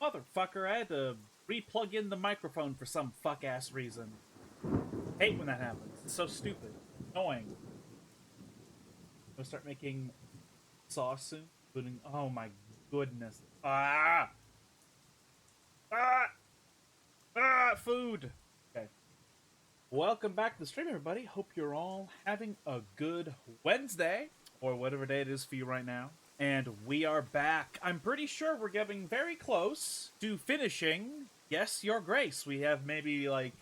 Motherfucker, I had to re-plug in the microphone for some fuck-ass reason. Hate when that happens. It's so stupid. Annoying. I'm gonna start making sauce soon. Including, oh my goodness. Ah! Ah! Ah! Food! Okay. Welcome back to the stream, everybody. Hope you're all having a good Wednesday, or whatever day it is for you right now. And we are back. I'm pretty sure we're getting very close to finishing Yes, Your Grace. We have maybe like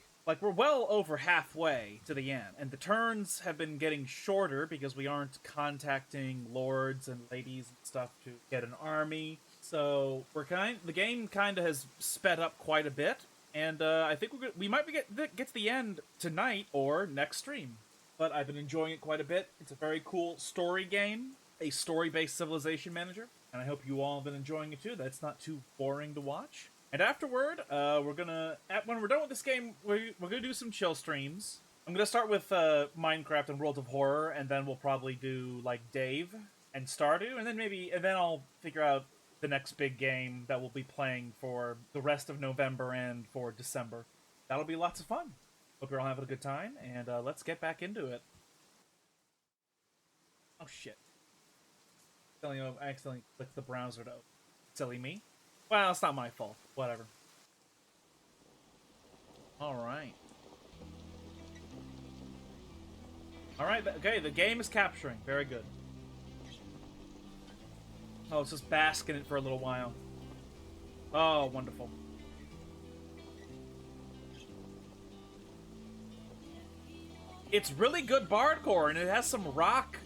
we're well over halfway to the end. And the turns have been getting shorter because we aren't contacting lords and ladies and stuff to get an army. So the game kind of has sped up quite a bit. And I think we might get to the end tonight or next stream. But I've been enjoying it quite a bit. It's a very cool story game, a story-based civilization manager, and I hope you all have been enjoying it too. That's not too boring to watch. And afterward, when we're done with this game, we're gonna do some chill streams. I'm gonna start with Minecraft and World of Horror, and then we'll probably do like Dave and Stardew, and then I'll figure out the next big game that we'll be playing for the rest of November and for December. That'll be lots of fun. Hope you're all having a good time, and let's get back into it. Oh shit. I accidentally clicked the browser to open. Silly me. Well, it's not my fault. Whatever. Alright. Alright, okay, the game is capturing. Very good. Oh, let's just bask in it for a little while. Oh, wonderful. It's really good bardcore, and it has some rock.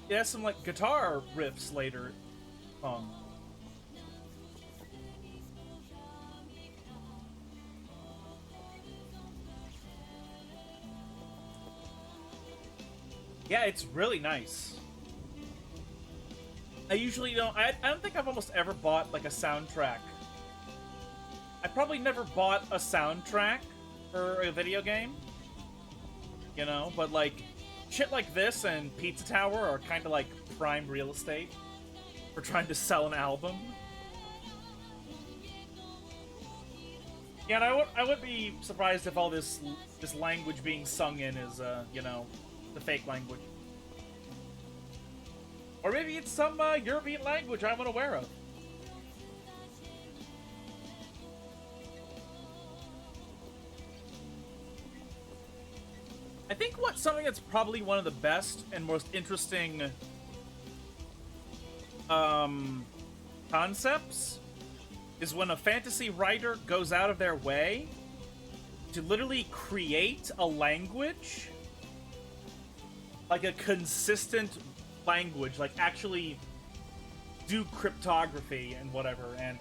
It has some, like, guitar riffs later on. Yeah, it's really nice. I usually don't... I don't think I've almost ever bought, like, a soundtrack. I probably never bought a soundtrack for a video game. You know, but, like, shit like this and Pizza Tower are kind of like prime real estate for trying to sell an album. Yeah, and I would be surprised if all this language being sung in is, you know, the fake language. Or maybe it's some European language I'm unaware of. I think something that's probably one of the best and most interesting concepts is when a fantasy writer goes out of their way to literally create a language, like a consistent language, like actually do cryptography and whatever, and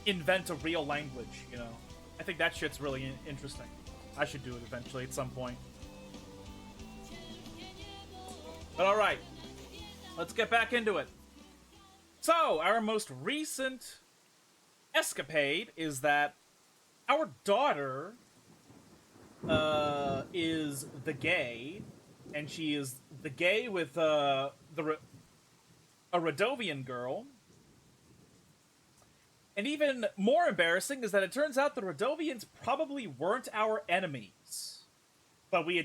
invent a real language, you know. I think that shit's really interesting. I should do it eventually at some point. But alright, let's get back into it. So, our most recent escapade is that our daughter is the gay, and she is the gay with a Radovian girl. And even more embarrassing is that it turns out the Radovians probably weren't our enemies. But we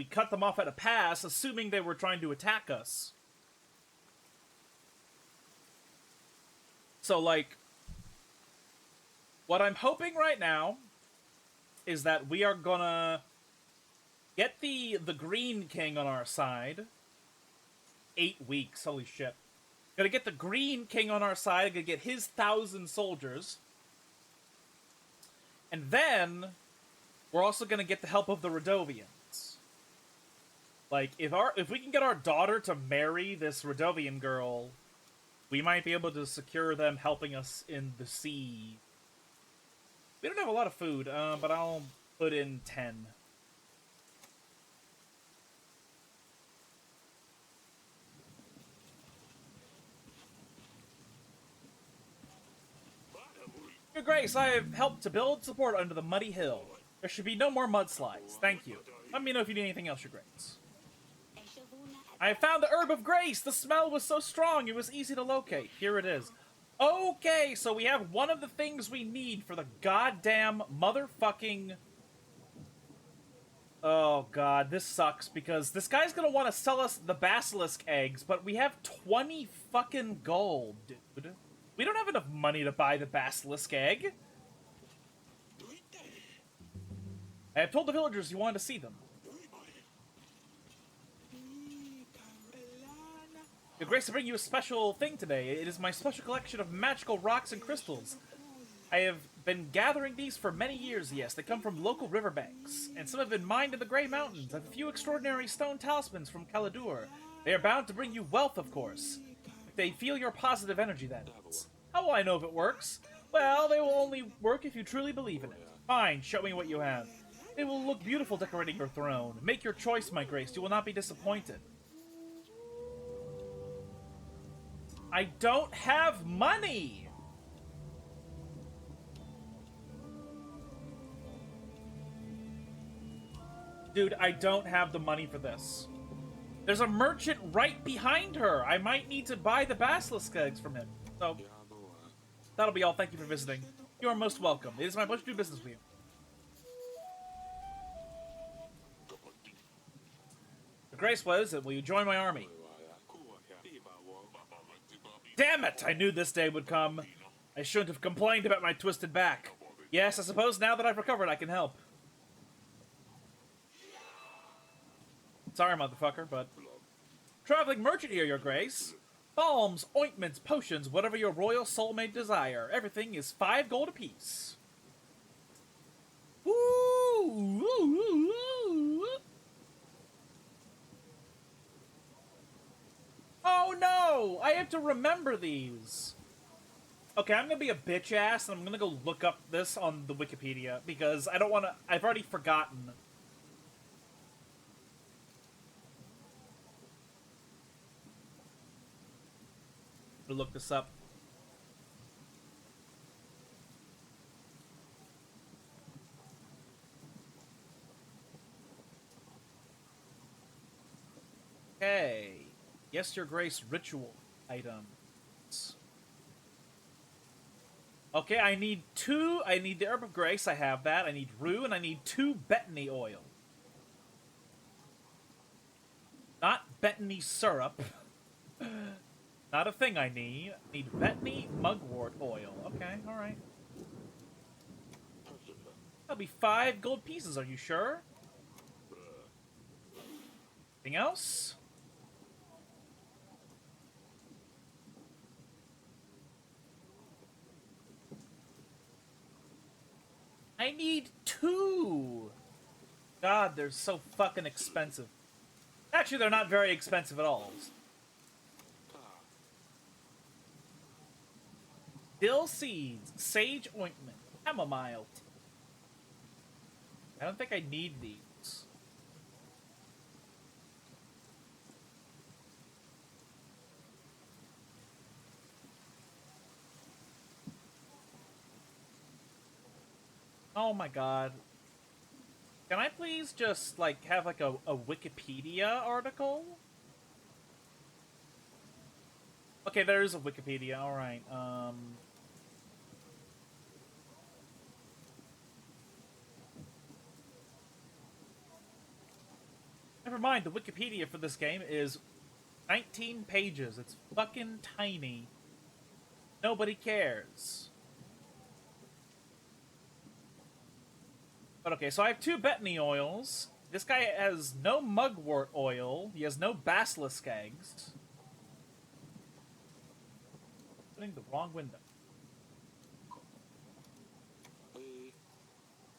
cut them off at a pass, assuming they were trying to attack us. So, like, what I'm hoping right now is that we are gonna get the Green King on our side. 8 weeks, holy shit. Gonna get the Green King on our side, gonna get his 1,000 soldiers. And then, we're also gonna get the help of the Radovians. Like, if we can get our daughter to marry this Radovian girl, we might be able to secure them helping us in the sea. We don't have a lot of food, but I'll put in 10. Your Grace, I have helped to build support under the muddy hill. There should be no more mudslides. Thank you. Let me know if you need anything else, Your Grace. I have found the Herb of Grace! The smell was so strong, it was easy to locate. Here it is. Okay, so we have one of the things we need for the goddamn motherfucking... Oh god, this sucks, because this guy's gonna want to sell us the basilisk eggs, but we have 20 fucking gold, dude. We don't have enough money to buy the basilisk egg. I have told the villagers you wanted to see them. Your Grace to bring you a special thing today. It is my special collection of magical rocks and crystals. I have been gathering these for many years, yes. They come from local riverbanks, and some have been mined in the Grey Mountains. I have a few extraordinary stone talismans from Caladur. They are bound to bring you wealth, of course. If they feel your positive energy, that is. How will I know if it works? Well, they will only work if you truly believe in it. Fine, show me what you have. It will look beautiful decorating your throne. Make your choice, my Grace. You will not be disappointed. I don't have money! Dude, I don't have the money for this. There's a merchant right behind her. I might need to buy the basilisk eggs from him. So, that'll be all. Thank you for visiting. You are most welcome. It is my pleasure to do business with you. The Grace was, will you join my army? Damn it! I knew this day would come. I shouldn't have complained about my twisted back. Yes, I suppose now that I've recovered, I can help. Sorry, motherfucker, but... Traveling merchant here, your Grace. Balms, ointments, potions, whatever your royal soul may desire. Everything is 5 gold apiece. Woo! Oh no! I have to remember these. Okay, I'm gonna be a bitch ass and I'm gonna go look up this on the Wikipedia because I don't wanna... I've already forgotten. To look this up. Okay. Yes, your Grace ritual items. Okay, I need 2. I need the Herb of Grace. I have that. I need rue, and I need 2 betony oil. Not betony syrup. Not a thing I need. I need betony mugwort oil. Okay, alright. That'll be 5 gold pieces, are you sure? Anything else? I need 2! God, they're so fucking expensive. Actually, they're not very expensive at all. Dill seeds, sage ointment, chamomile tea. I don't think I need these. Oh my god. Can I please just, like, have, like, a Wikipedia article? Okay, there is a Wikipedia, alright, Never mind, the Wikipedia for this game is 19 pages. It's fucking tiny. Nobody cares. But okay, so I have 2 betony oils. This guy has no mugwort oil. He has no basilisk eggs. Putting the wrong window.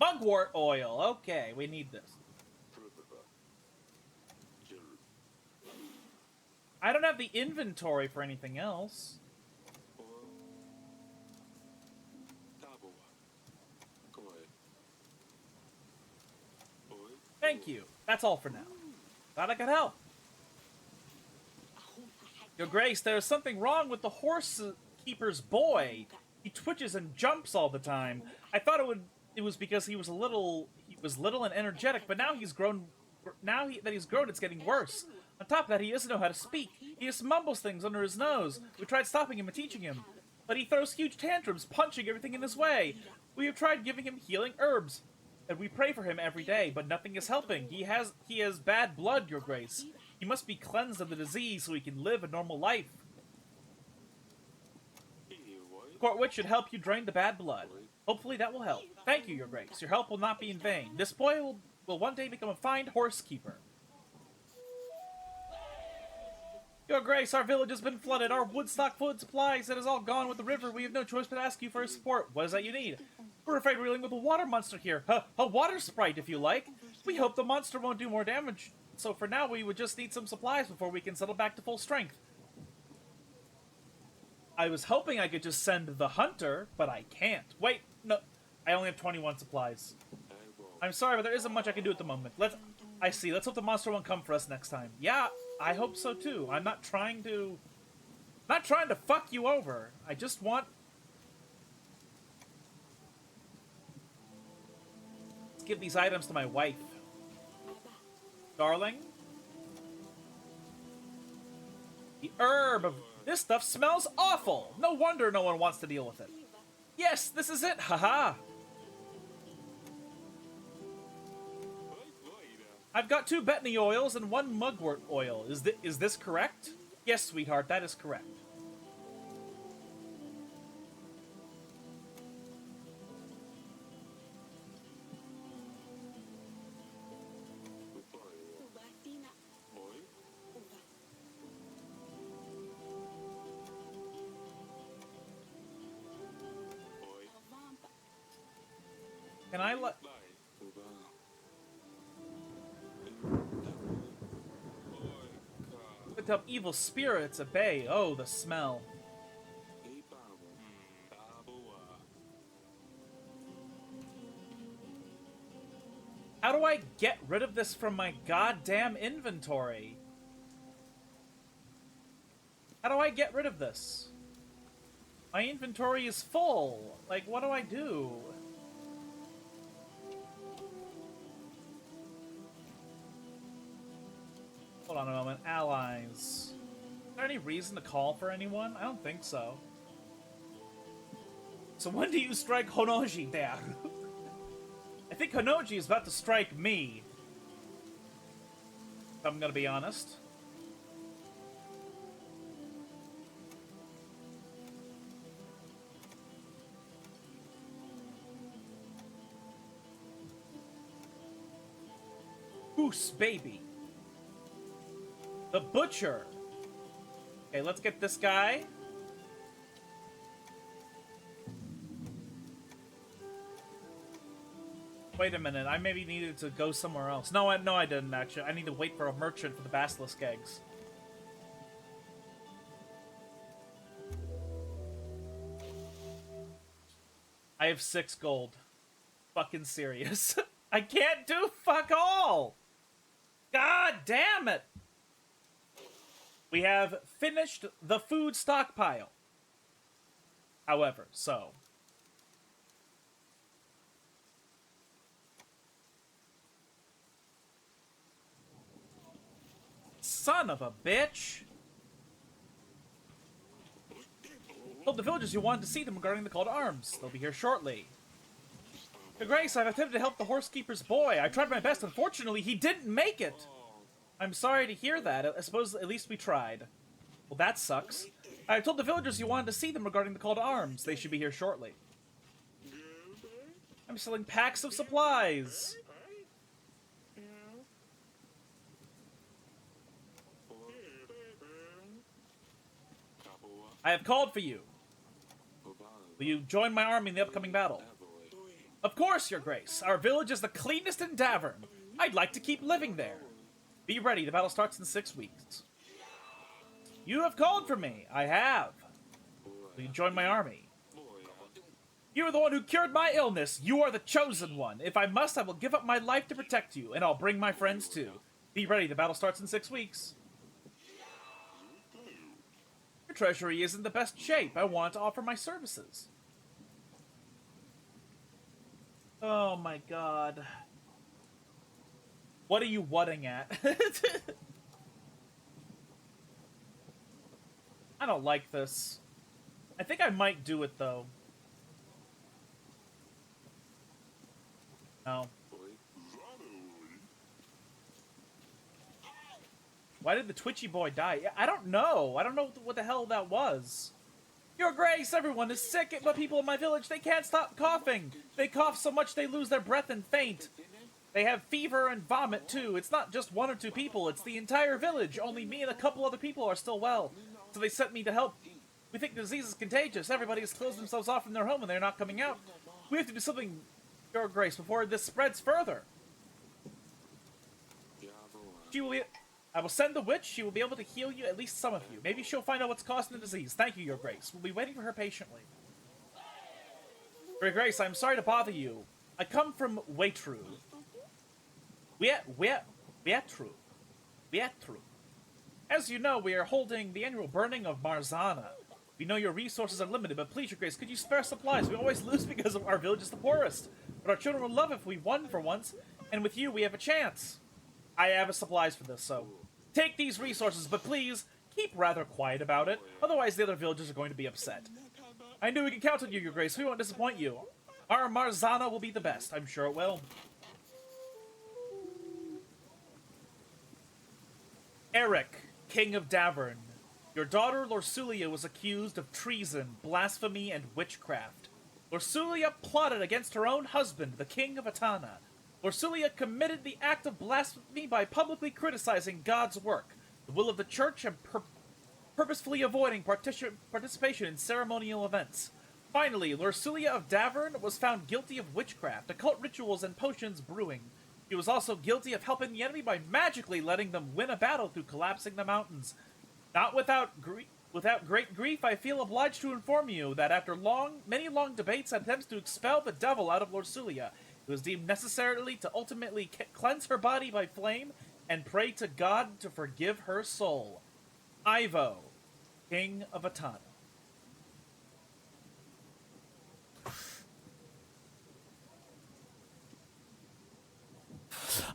Mugwort oil. Okay, we need this. I don't have the inventory for anything else. Thank you. That's all for now. Glad I could help. Your Grace, there is something wrong with the horse keeper's boy. He twitches and jumps all the time. I thought it was because he was little and energetic, but now he's grown. That he's grown, it's getting worse. On top of that, he doesn't know how to speak. He just mumbles things under his nose. We tried stopping him and teaching him. but he throws huge tantrums, punching everything in his way. We have tried giving him healing herbs, and we pray for him every day, but nothing is helping. He has bad blood, Your Grace. He must be cleansed of the disease so he can live a normal life. The court witch should help you drain the bad blood. Hopefully that will help. Thank you, Your Grace. Your help will not be in vain. This boy will one day become a fine horse keeper. Your Grace, our village has been flooded. Our woodstock food supplies, it has all gone with the river. We have no choice but to ask you for support. What is that you need? We're afraid we're dealing with a water monster here. A water sprite, if you like. We hope the monster won't do more damage. So for now, we would just need some supplies before we can settle back to full strength. I was hoping I could just send the hunter, but I can't. Wait, no. I only have 21 supplies. I'm sorry, but there isn't much I can do at the moment. I see. Let's hope the monster won't come for us next time. Yeah, I hope so too. I'm not trying to fuck you over. I just want... Let's give these items to my wife. Darling? The herb of... This stuff smells awful! No wonder no one wants to deal with it. Yes, this is it! Haha! I've got 2 betony oils and 1 mugwort oil. Is this correct? Yes, sweetheart, that is correct. Can I let... Put up evil spirits at bay. Oh, the smell. How do I get rid of this from my goddamn inventory? How do I get rid of this? My inventory is full. Like, what do I do? Hold on a moment. Allies. Is there any reason to call for anyone? I don't think so. So when do you strike Honoji there? I think Honoji is about to strike me. If I'm gonna be honest. Goose baby. The butcher. Okay, let's get this guy. Wait a minute, I maybe needed to go somewhere else. No, I didn't actually. I need to wait for a merchant for the basilisk eggs. I have 6 gold. Fucking serious. I can't do fuck all! God damn it! We have finished the food stockpile. However, so... Son of a bitch! Told the villagers you wanted to see them regarding the call to arms. They'll be here shortly. Your Grace, I've attempted to help the horsekeeper's boy. I tried my best. Unfortunately, he didn't make it. I'm sorry to hear that. I suppose at least we tried. Well, that sucks. I told the villagers you wanted to see them regarding the call to arms. They should be here shortly. I'm selling packs of supplies. I have called for you. Will you join my army in the upcoming battle? Of course, Your Grace. Our village is the cleanest in Davern. I'd like to keep living there. Be ready. The battle starts in 6 weeks. You have called for me. I have. Will you join my army? You are the one who cured my illness. You are the chosen one. If I must, I will give up my life to protect you, and I'll bring my friends too. Be ready. The battle starts in 6 weeks. Your treasury is in the best shape. I want to offer my services. Oh my god. What are you whatting at? I don't like this. I think I might do it, though. No. Why did the twitchy boy die? I don't know. I don't know what the hell that was. Your Grace, everyone is sick, but people in my village, they can't stop coughing. They cough so much they lose their breath and faint. They have fever and vomit, too. It's not just 1 or 2 people, it's the entire village. Only me and a couple other people are still well. So they sent me to help. We think the disease is contagious. Everybody has closed themselves off from their home and they're not coming out. We have to do something, Your Grace, before this spreads further. I will send the witch. She will be able to heal you, at least some of you. Maybe she'll find out what's causing the disease. Thank you, Your Grace. We'll be waiting for her patiently. Your Grace, I'm sorry to bother you. I come from Waitru. Waitru. As you know, we are holding the annual burning of Marzana. We know your resources are limited, but please, Your Grace, could you spare supplies? We always lose because our village is the poorest. But our children would love if we won for once, and with you, we have a chance. I have supplies for this, so take these resources, but please, keep rather quiet about it. Otherwise, the other villagers are going to be upset. I knew we could count on you, Your Grace. We won't disappoint you. Our Marzana will be the best. I'm sure it will. Eric, King of Davern. Your daughter, Lorsulia, was accused of treason, blasphemy, and witchcraft. Lorsulia plotted against her own husband, the King of Atana. Lorsulia committed the act of blasphemy by publicly criticizing God's work, the will of the church, and purposefully avoiding participation in ceremonial events. Finally, Lorsulia of Davern was found guilty of witchcraft, occult rituals, and potions brewing. She was also guilty of helping the enemy by magically letting them win a battle through collapsing the mountains. Not without great grief, I feel obliged to inform you that after many long debates and attempts to expel the devil out of Lorsulia, it was deemed necessarily to ultimately cleanse her body by flame and pray to God to forgive her soul. Ivo, King of Atana.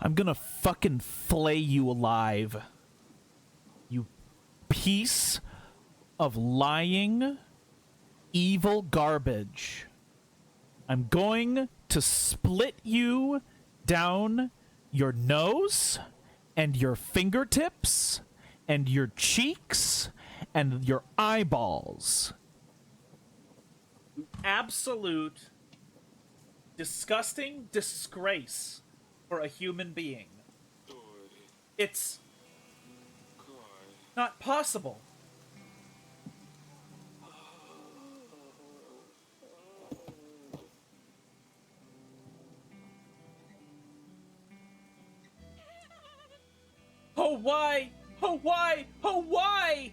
I'm gonna fucking flay you alive. You piece of lying, evil garbage. I'm going to split you down your nose and your fingertips and your cheeks and your eyeballs. Absolute disgusting disgrace for a human being. It's not possible. Oh, why? Oh, why? Oh, why?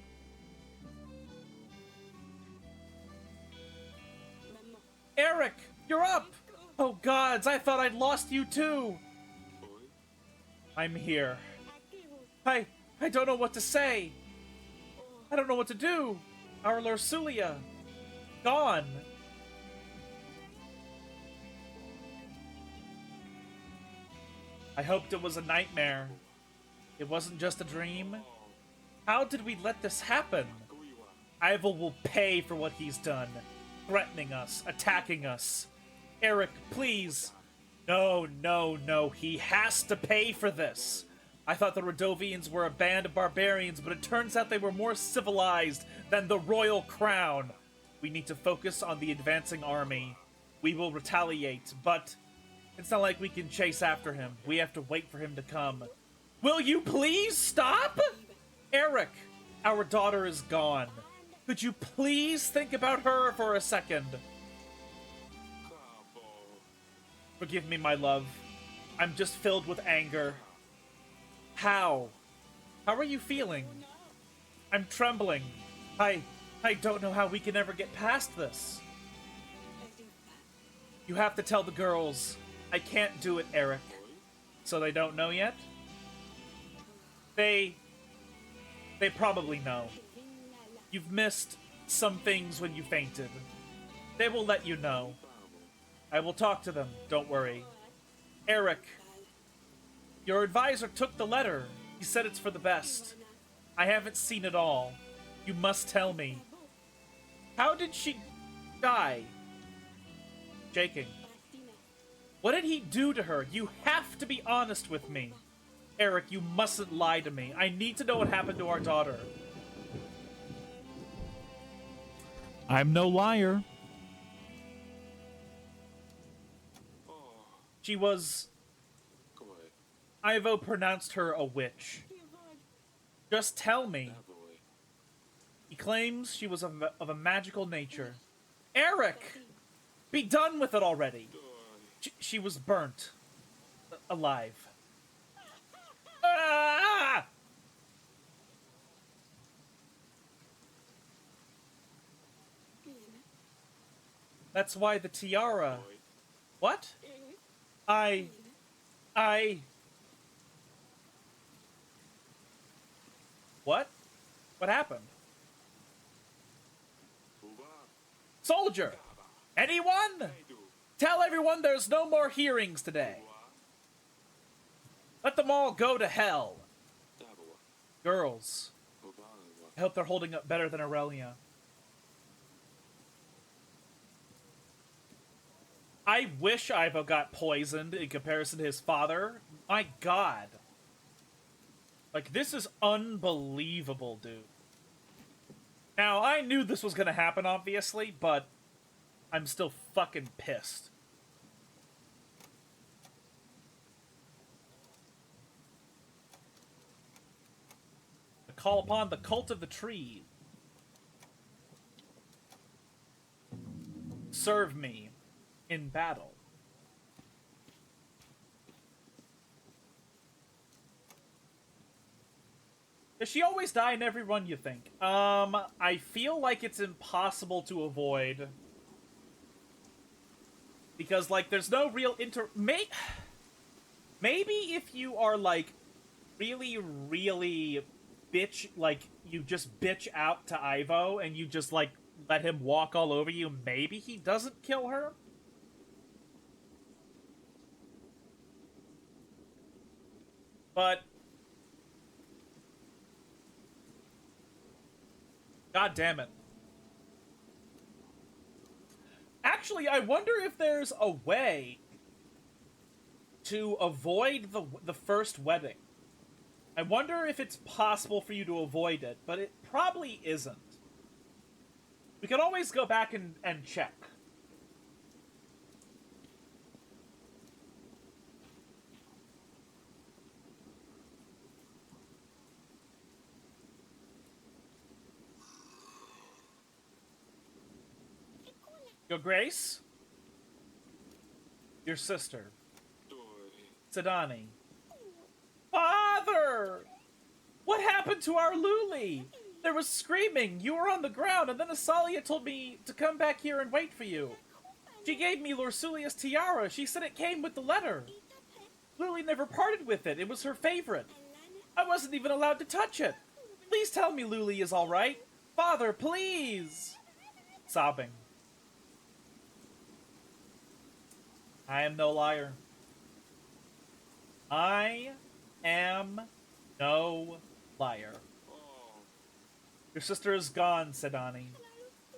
Eric, you're up! Oh, gods, I thought I'd lost you too! I'm here. I don't know what to say. I don't know what to do. Our Lorsulia. Gone. I hoped it was a nightmare. It wasn't just a dream. How did we let this happen? Ivo will pay for what he's done. Threatening us, attacking us. Eric, please. No, no, no. He has to pay for this. I thought the Radovians were a band of barbarians, but it turns out they were more civilized than the royal crown. We need to focus on the advancing army. We will retaliate, but it's not like we can chase after him. We have to wait for him to come. Will you please stop? Eric, our daughter is gone. Could you please think about her for a second? Forgive me, my love. I'm just filled with anger. How? How are you feeling? I'm trembling. I don't know how we can ever get past this. You have to tell the girls. I can't do it, Eric. So they don't know yet? They probably know. You've missed some things when you fainted. They will let you know. I will talk to them, don't worry. Eric, your advisor took the letter. He said it's for the best. I haven't seen it all. You must tell me. How did she die? Shaking. What did he do to her? You have to be honest with me. Eric, you mustn't lie to me. I need to know what happened to our daughter. I'm no liar. She was... Ivo pronounced her a witch. Just tell me. He claims she was of a magical nature. Eric! Be done with it already. She was burnt. Alive. Ah! That's why the tiara... What? I... What? What happened? Soldier! Anyone? Tell everyone there's no more hearings today. Let them all go to hell. Girls. I hope they're holding up better than Aurelia. I wish Ivo got poisoned in comparison to his father. My god. Like, this is unbelievable, dude. Now, I knew this was gonna happen, obviously, but I'm still fucking pissed. Call upon the cult of the tree. Serve me in battle. Does she always die in every run, you think? I feel like it's impossible to avoid. Because, like, there's no real maybe if you are, like, really, really bitch, like, you just bitch out to Ivo and you just, like, let him walk all over you, maybe he doesn't kill her? But... God damn it. Actually, I wonder if there's a way to avoid the first wedding. I wonder if it's possible for you to avoid it, but it probably isn't. We can always go back and check. Your Grace? Your sister. Sedani. Father! What happened to our Luli? There was screaming, you were on the ground, and then Asalia told me to come back here and wait for you. She gave me Lorsulia's tiara. She said it came with the letter. Luli never parted with it. It was her favorite. I wasn't even allowed to touch it. Please tell me Luli is all right. Father, please! Sobbing. I am no liar. I am no liar. Your sister is gone, said Ani.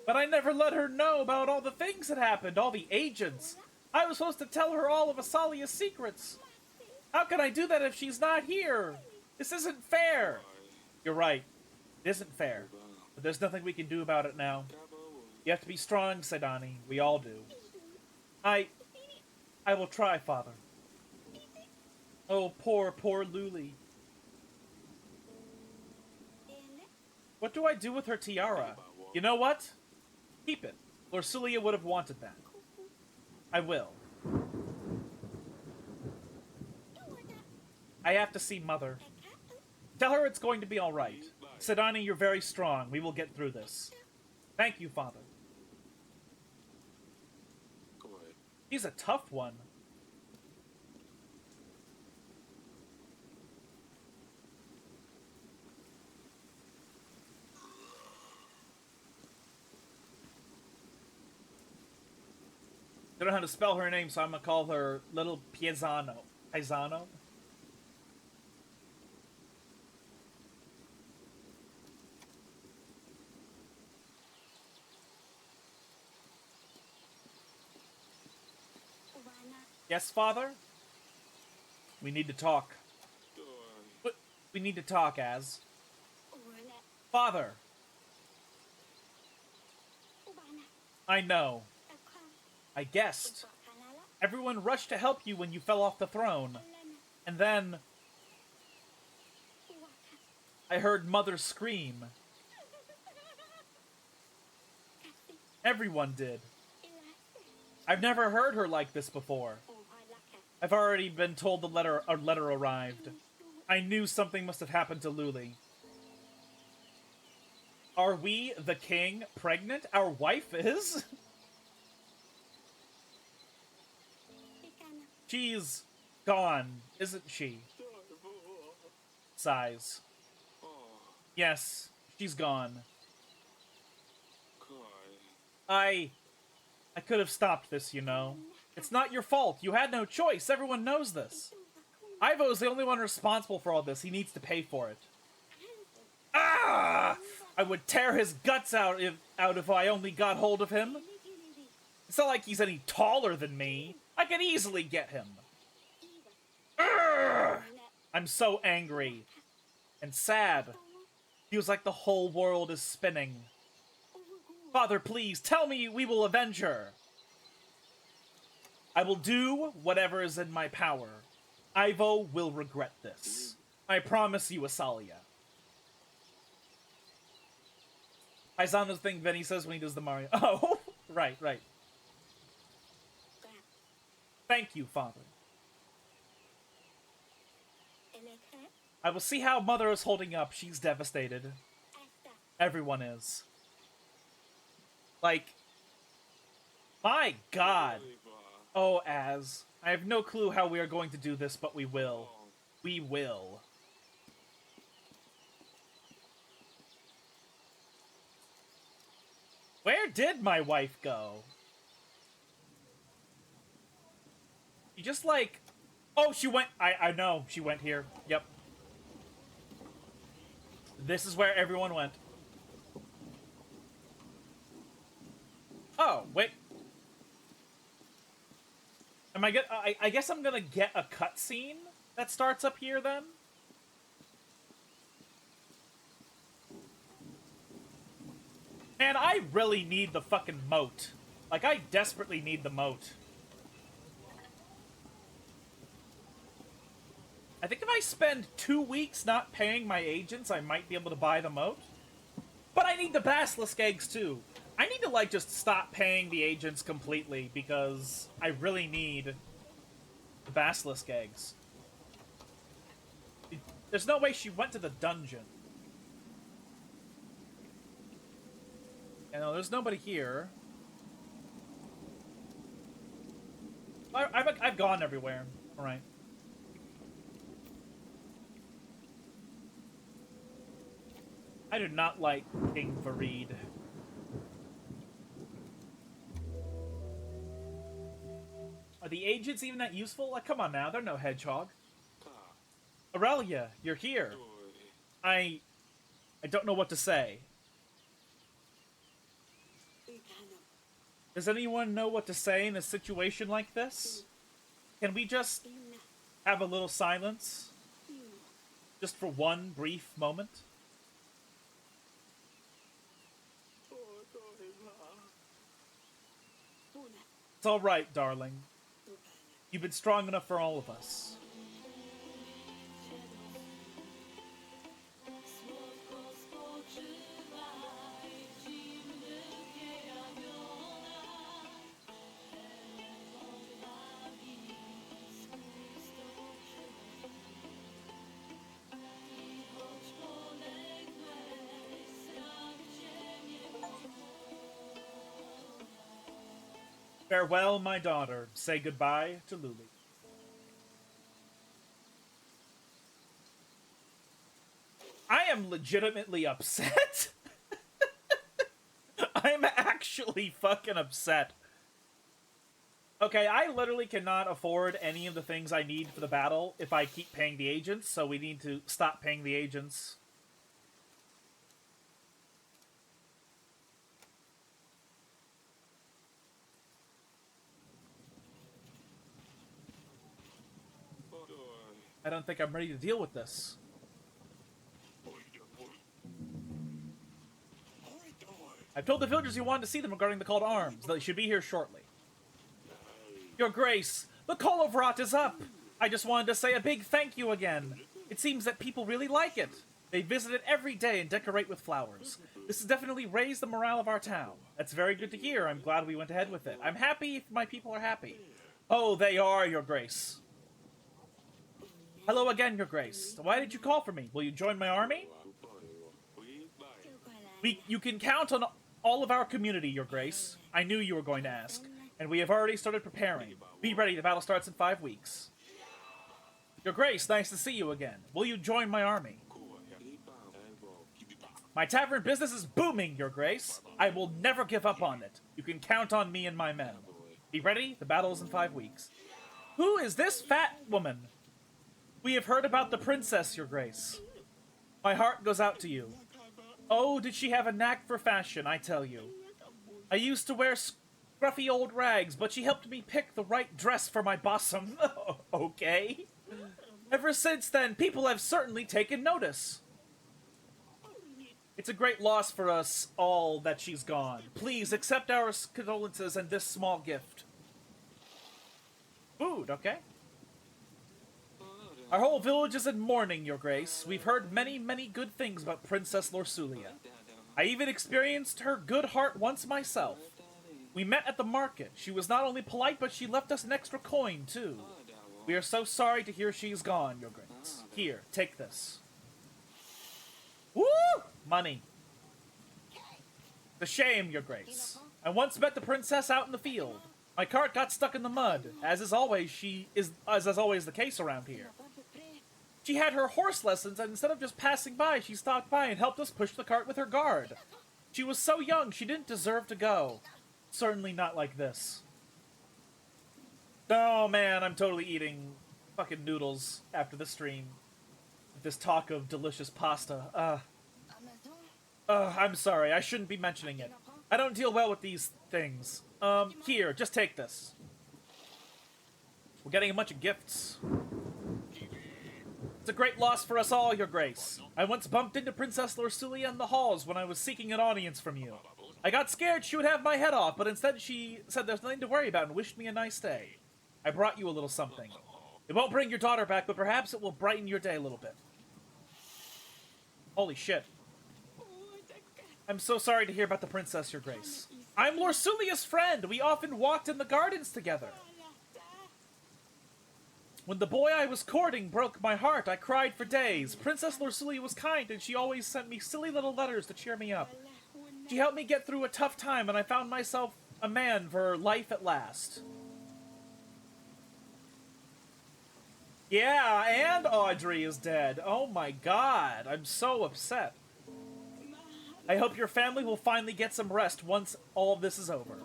But I never let her know about all the things that happened, all the agents. I was supposed to tell her all of Asalia's secrets. How can I do that if she's not here? This isn't fair. You're right. It isn't fair. But there's nothing we can do about it now. You have to be strong, said Ani. We all do. I will try, Father. Oh, poor, poor Luli. What do I do with her tiara? You know what? Keep it. Lorsulia would have wanted that. I will. I have to see Mother. Tell her it's going to be all right. Sedani, you're very strong. We will get through this. Thank you, Father. He's a tough one. I don't know how to spell her name, so I'm gonna call her Little Piezano. Paisano? Yes, father? We need to talk. But we need to talk, Az. Father! I know. I guessed. Everyone rushed to help you when you fell off the throne. And then I heard Mother scream. Everyone did. I've never heard her like this before. I've already been told a letter arrived. I knew something must have happened to Luli. Are we, the king, pregnant? Our wife is? She's gone, isn't she? Sighs. Yes, she's gone. I could have stopped this, you know. It's not your fault. You had no choice. Everyone knows this. Ivo's the only one responsible for all this. He needs to pay for it. Ah! I would tear his guts out if I only got hold of him. It's not like he's any taller than me. I could easily get him. Urgh! I'm so angry. And sad. Feels like the whole world is spinning. Father, please, tell me we will avenge her. I will do whatever is in my power. Ivo will regret this. I promise you, Asalia. I saw this thing Vinny says when he does the Mario. Oh, right. Thank you, Father. I will see how Mother is holding up. She's devastated. Everyone is. Like, my God. Oh, Az. I have no clue how we are going to do this, but we will. We will. Where did my wife go? She just like... Oh, she went... I know. She went here. Yep. This is where everyone went. Oh, wait. Am I get? I guess I'm gonna get a cutscene that starts up here then. Man, I really need the fucking moat. Like, I desperately need the moat. I think if I spend 2 weeks not paying my agents, I might be able to buy the moat. But I need the basilisk eggs too. I need to, like, just stop paying the agents completely because I really need the basilisk eggs. There's no way she went to the dungeon. No, there's nobody here. I've gone everywhere. All right. I do not like King Farid. Are the agents even that useful? Like, come on now, they're no hedgehog. Aurelia, you're here. I don't know what to say. Does anyone know what to say in a situation like this? Can we just have a little silence? Just for one brief moment? It's all right, darling. You've been strong enough for all of us. Farewell, my daughter. Say goodbye to Luli. I am legitimately upset. I'm actually fucking upset. Okay, I literally cannot afford any of the things I need for the battle if I keep paying the agents, so we need to stop paying the agents. I don't think I'm ready to deal with this. I've told the villagers you wanted to see them regarding the call to arms. They should be here shortly. Your Grace, the call of rot is up. I just wanted to say a big thank you again. It seems that people really like it. They visit it every day and decorate with flowers. This has definitely raised the morale of our town. That's very good to hear. I'm glad we went ahead with it. I'm happy if my people are happy. Oh, they are, Your Grace. Hello again, Your Grace. Why did you call for me? Will you join my army? You can count on all of our community, Your Grace. I knew you were going to ask. And we have already started preparing. Be ready, the battle starts in 5 weeks. Your Grace, nice to see you again. Will you join my army? My tavern business is booming, Your Grace. I will never give up on it. You can count on me and my men. Be ready, the battle is in 5 weeks. Who is this fat woman? We have heard about the princess, Your Grace. My heart goes out to you. Oh, did she have a knack for fashion, I tell you. I used to wear scruffy old rags, but she helped me pick the right dress for my bosom. Okay. Ever since then, people have certainly taken notice. It's a great loss for us all that she's gone. Please accept our condolences and this small gift. Food, okay. Our whole village is in mourning, Your Grace. We've heard many, many good things about Princess Lorsulia. I even experienced her good heart once myself. We met at the market. She was not only polite, but she left us an extra coin, too. We are so sorry to hear she's gone, Your Grace. Here, take this. Woo! Money. The shame, Your Grace. I once met the princess out in the field. My cart got stuck in the mud, as is always the case around here. She had her horse lessons, and instead of just passing by, she stopped by and helped us push the cart with her guard. She was so young, she didn't deserve to go. Certainly not like this. Oh man, I'm totally eating fucking noodles after the stream. With this talk of delicious pasta. I'm sorry, I shouldn't be mentioning it. I don't deal well with these things. Here, just take this. We're getting a bunch of gifts. It's a great loss for us all, Your Grace. I once bumped into Princess Lorsulia in the halls when I was seeking an audience from you. I got scared she would have my head off, but instead she said there's nothing to worry about and wished me a nice day. I brought you a little something. It won't bring your daughter back, but perhaps it will brighten your day a little bit. Holy shit. I'm so sorry to hear about the princess, Your Grace. I'm Lorsulia's friend. We often walked in the gardens together. When the boy I was courting broke my heart, I cried for days. Princess Lorsulia was kind, and she always sent me silly little letters to cheer me up. She helped me get through a tough time, and I found myself a man for life at last. Yeah, and Audrey is dead. Oh my god, I'm so upset. I hope your family will finally get some rest once all of this is over.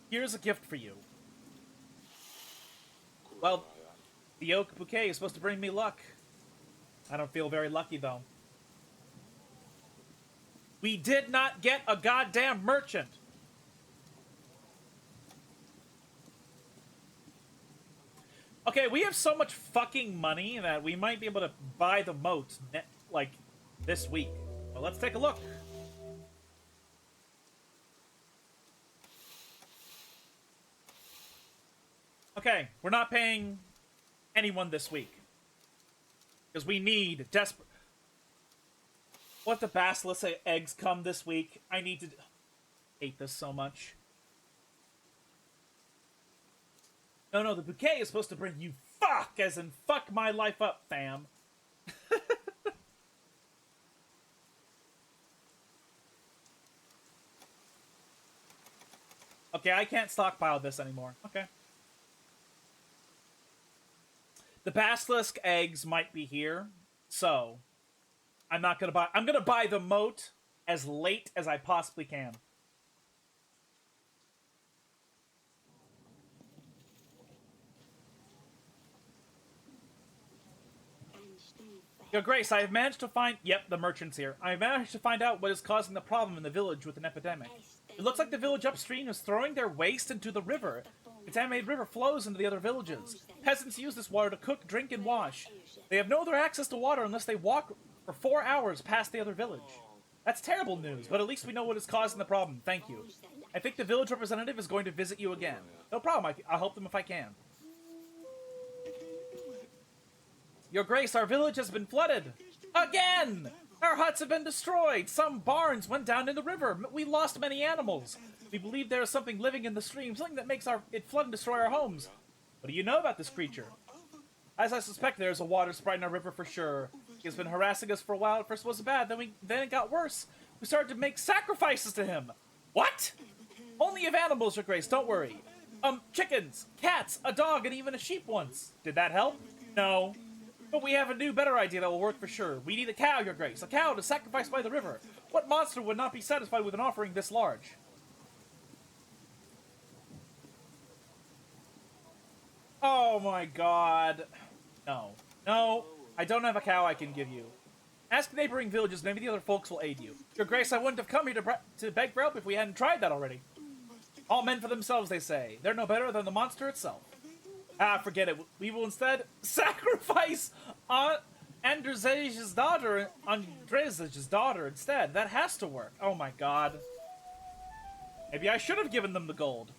Here's a gift for you. Well, the oak bouquet is supposed to bring me luck. I don't feel very lucky, though. We did not get a goddamn merchant. Okay, we have so much fucking money that we might be able to buy the moat, like, this week. Well, let's take a look. Okay, we're not paying anyone this week. Because we need desperate... What, the basilisk eggs come this week? I need to... hate this so much. No, the bouquet is supposed to bring you fuck, as in fuck my life up, fam. Okay, I can't stockpile this anymore. Okay. The basilisk eggs might be here, so I'm not gonna buy... I'm gonna buy the moat as late as I possibly can. Your Grace, I have managed to find... Yep, the merchant's here. I have managed to find out what is causing the problem in the village with an epidemic. It looks like the village upstream is throwing their waste into the river. Contaminated river flows into the other villages. Peasants use this water to cook, drink, and wash. They have no other access to water unless they walk for 4 hours past the other village. That's terrible news, but at least we know what is causing the problem. Thank you. I think the village representative is going to visit you again. No problem. I'll help them if I can. Your Grace, our village has been flooded. Again! Our huts have been destroyed. Some barns went down in the river. We lost many animals. We believe there is something living in the stream, something that makes it flood and destroy our homes. What do you know about this creature? As I suspect, there is a water sprite in our river for sure. He has been harassing us for a while. At first it wasn't bad, then it got worse. We started to make sacrifices to him. What? Only of animals, Your Grace, don't worry. Chickens, cats, a dog, and even a sheep once. Did that help? No. But we have a new, better idea that will work for sure. We need a cow, Your Grace. A cow to sacrifice by the river. What monster would not be satisfied with an offering this large? Oh my god. No. No, I don't have a cow I can give you. Ask neighboring villages, maybe the other folks will aid you. Your Grace, I wouldn't have come here to beg for help if we hadn't tried that already. All men for themselves, they say. They're no better than the monster itself. Ah, forget it. We will instead sacrifice Andrzej's daughter instead. That has to work. Oh my god. Maybe I should have given them the gold.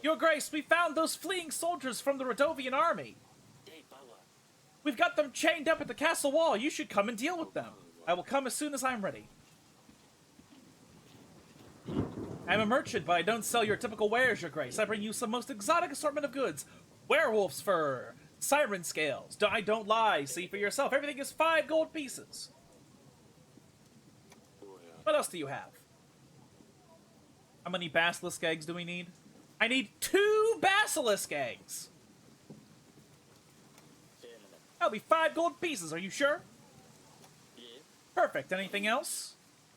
Your Grace, we found those fleeing soldiers from the Radovian army. We've got them chained up at the castle wall. You should come and deal with them. I will come as soon as I'm ready. I'm a merchant, but I don't sell your typical wares, Your Grace. I bring you some most exotic assortment of goods. Werewolf's fur, siren scales. I don't lie. See for yourself. Everything is 5 gold pieces. What else do you have? How many basilisk eggs do we need? I need 2 basilisk eggs. That'll be 5 gold pieces. Are you sure? Perfect. Anything else?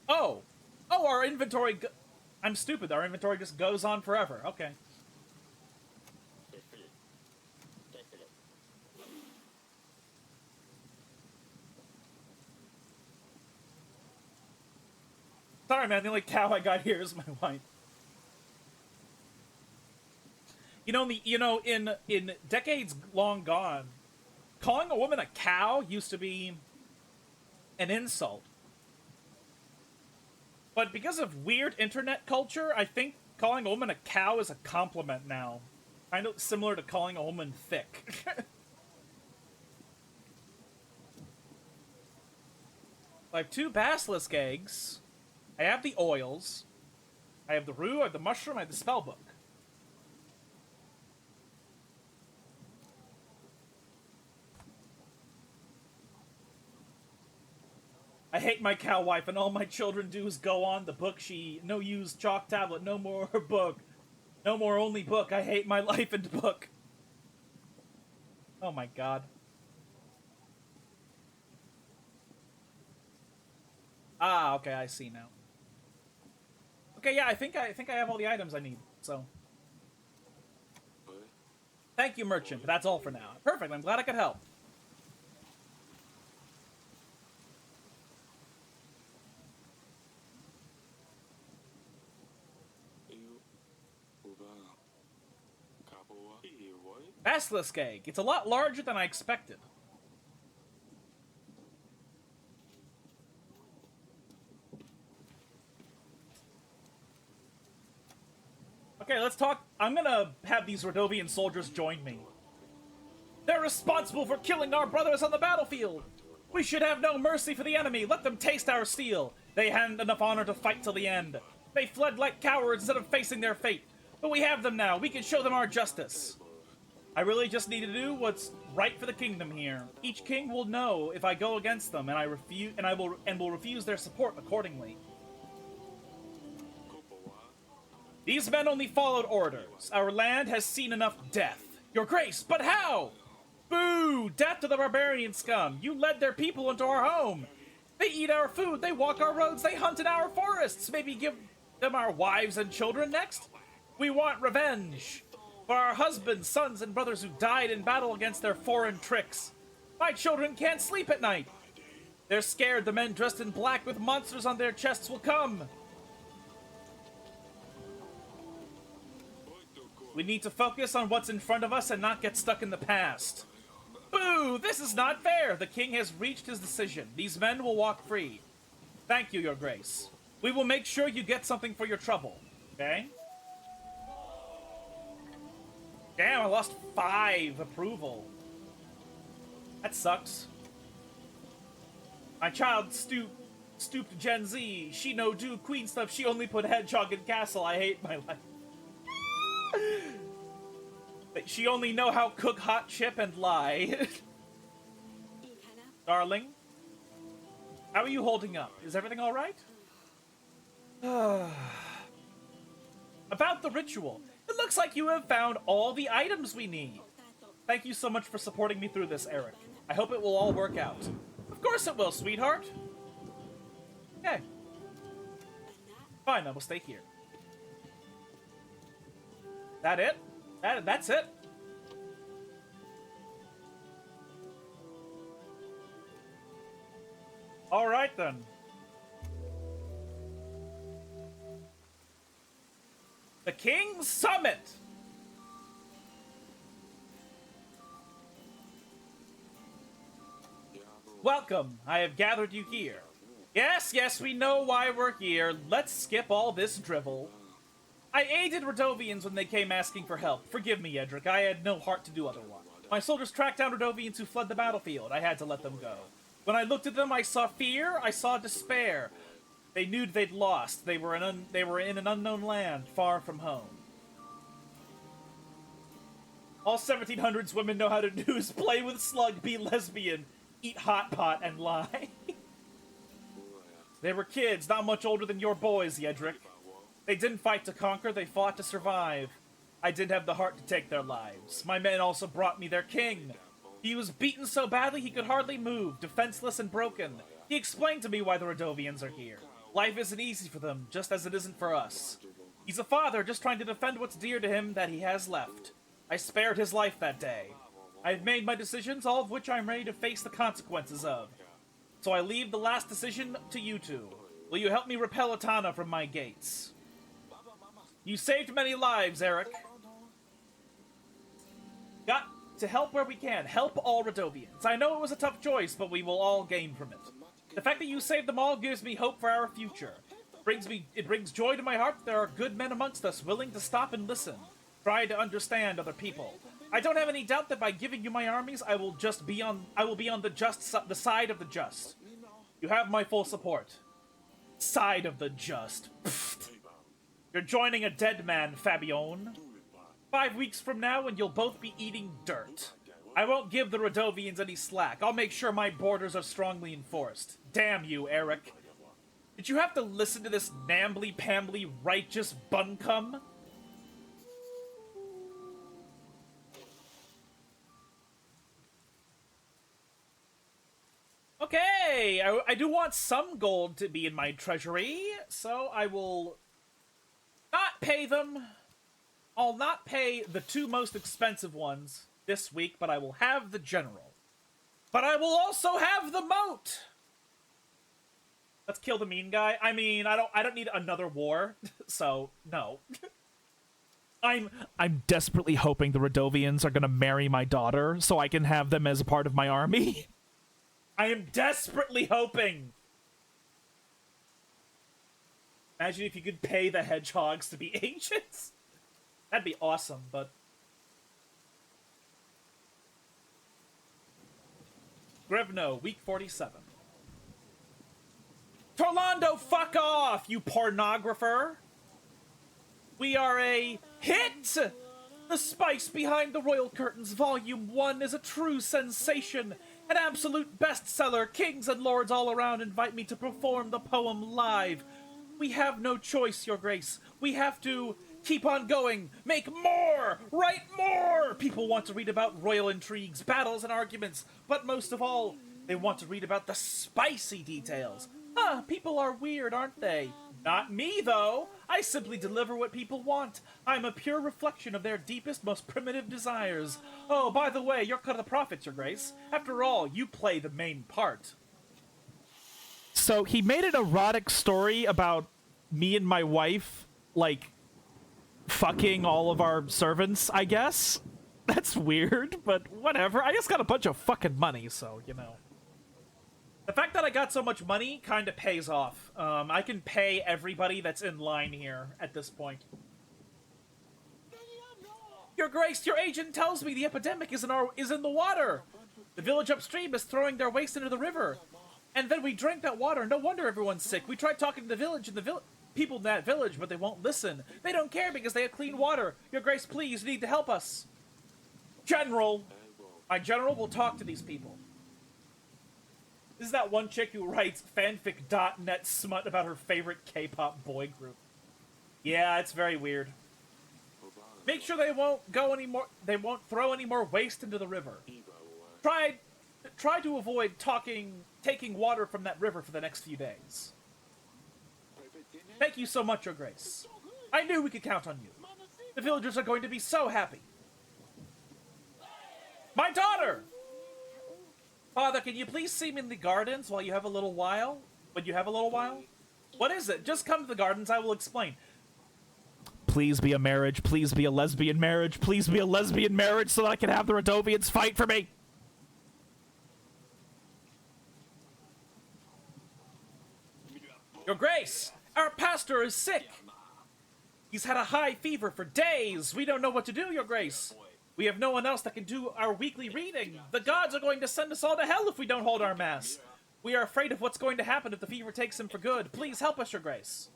Oh, our inventory... I'm stupid. Our inventory just goes on forever. Okay. Sorry, man. The only cow I got here is my wife. In decades long gone, calling a woman a cow used to be an insult. But because of weird internet culture, I think calling a woman a cow is a compliment now. Kind of similar to calling a woman thick. I have 2 basilisk eggs. I have the oils. I have the rue, I have the mushroom, I have the spell book. I hate my cow wife, and all my children do is go on the book no use chalk tablet, no more book. No more only book. I hate my life and book. Oh my god. Ah, okay, I see now. Okay, yeah, I think I have all the items I need, so. Thank you, merchant, but that's all for now. Perfect, I'm glad I could help. Basilisk egg. It's a lot larger than I expected. Okay, let's talk. I'm gonna have these Radovian soldiers join me. They're responsible for killing our brothers on the battlefield. We should have no mercy for the enemy. Let them taste our steel. They hadn't enough honor to fight till the end. They fled like cowards instead of facing their fate. But we have them now. We can show them our justice. I really just need to do what's right for the kingdom here. Each king will know if I go against them, and will refuse their support accordingly. These men only followed orders. Our land has seen enough death. Your Grace, but how? Boo! Death to the barbarian scum! You led their people into our home! They eat our food, they walk our roads, they hunt in our forests! Maybe give them our wives and children next? We want revenge! For our husbands, sons, and brothers who died in battle against their foreign tricks. My children can't sleep at night! They're scared the men dressed in black with monsters on their chests will come! We need to focus on what's in front of us and not get stuck in the past. Boo! This is not fair! The king has reached his decision. These men will walk free. Thank you, your grace. We will make sure you get something for your trouble. Okay? Damn, I lost 5 approval. That sucks. My child stooped Gen Z. She no do queen stuff. She only put hedgehog in castle. I hate my life. She only know how cook hot chip and lie. Darling, how are you holding up? Is everything all right? About the ritual. It looks like you have found all the items we need. Thank you so much for supporting me through this, Eric. I hope it will all work out. Of course it will, sweetheart. Okay. Fine, I will stay here. That it? That's it? Alright then. The King's Summit! Welcome, I have gathered you here. Yes, we know why we're here. Let's skip all this drivel. I aided Radovians when they came asking for help. Forgive me, Edric, I had no heart to do otherwise. My soldiers tracked down Radovians who fled the battlefield. I had to let them go. When I looked at them, I saw fear, I saw despair. They knew they'd lost. They were in an unknown land, far from home. All 1700s women know how to do is play with slug, be lesbian, eat hot pot, and lie. They were kids, not much older than your boys, Yedric. They didn't fight to conquer, they fought to survive. I didn't have the heart to take their lives. My men also brought me their king. He was beaten so badly he could hardly move, defenseless and broken. He explained to me why the Radovians are here. Life isn't easy for them, just as it isn't for us. He's a father just trying to defend what's dear to him that he has left. I spared his life that day. I've made my decisions, all of which I'm ready to face the consequences of. So I leave the last decision to you two. Will you help me repel Atana from my gates? You saved many lives, Eric. Got to help where we can. Help all Radovians. I know it was a tough choice, but we will all gain from it. The fact that you saved them all gives me hope for our future. It brings joy to my heart that there are good men amongst us willing to stop and listen. Try to understand other people. I don't have any doubt that by giving you my armies, I will be on the side of the just. You have my full support. Side of the just. Pfft. You're joining a dead man, Fabione. 5 weeks from now, and you'll both be eating dirt. I won't give the Radovians any slack. I'll make sure my borders are strongly enforced. Damn you, Eric. Did you have to listen to this nambly-pambly righteous buncum? Okay, I do want some gold to be in my treasury, so I will not pay them. I'll not pay the 2 most expensive ones this week, but I will have the general. But I will also have the moat! Let's kill the mean guy. I mean, I don't need another war, so no. I'm desperately hoping the Radovians are gonna marry my daughter so I can have them as a part of my army. I am desperately hoping. Imagine if you could pay the hedgehogs to be ancients. That'd be awesome, but... Grevno, week 47. Torlando, fuck off, you pornographer! We are a hit! The Spice Behind the Royal Curtains Volume 1 is a true sensation. An absolute bestseller. Kings and lords all around invite me to perform the poem live. We have no choice, Your Grace. We have to keep on going. Make more! Write more! People want to read about royal intrigues, battles, and arguments. But most of all, they want to read about the spicy details. People are weird, aren't they? Not me, though. I simply deliver what people want. I'm a pure reflection of their deepest, most primitive desires. Oh, by the way, you're cut of the profits, Your Grace. After all, you play the main part. So he made an erotic story about me and my wife, like, fucking all of our servants, I guess. That's weird, but whatever. I just got a bunch of fucking money, so, you know. The fact that I got so much money kind of pays off. I can pay everybody that's in line here at this point. Your Grace, your agent tells me the epidemic is in the water. The village upstream is throwing their waste into the river. And then we drank that water. No wonder everyone's sick. We tried talking to the village and the people in that village, but they won't listen. They don't care because they have clean water. Your Grace, please, you need to help us. General. My general will talk to these people. This is that one chick who writes fanfic.net smut about her favorite K-pop boy group. Yeah, it's very weird. Make sure they won't throw any more waste into the river. Try to avoid taking water from that river for the next few days. Thank you so much, Your Grace. I knew we could count on you. The villagers are going to be so happy. My daughter! Father, can you please see me in the gardens while you have a little while? When you have a little while? What is it? Just come to the gardens, I will explain. Please be a marriage. Please be a lesbian marriage. Please be a lesbian marriage so that I can have the Radovians fight for me. Your Grace, our pastor is sick. He's had a high fever for days. We don't know what to do, Your Grace. We have no one else that can do our weekly reading. The gods are going to send us all to hell if we don't hold our mass. We are afraid of what's going to happen if the fever takes him for good. Please help us, Your Grace.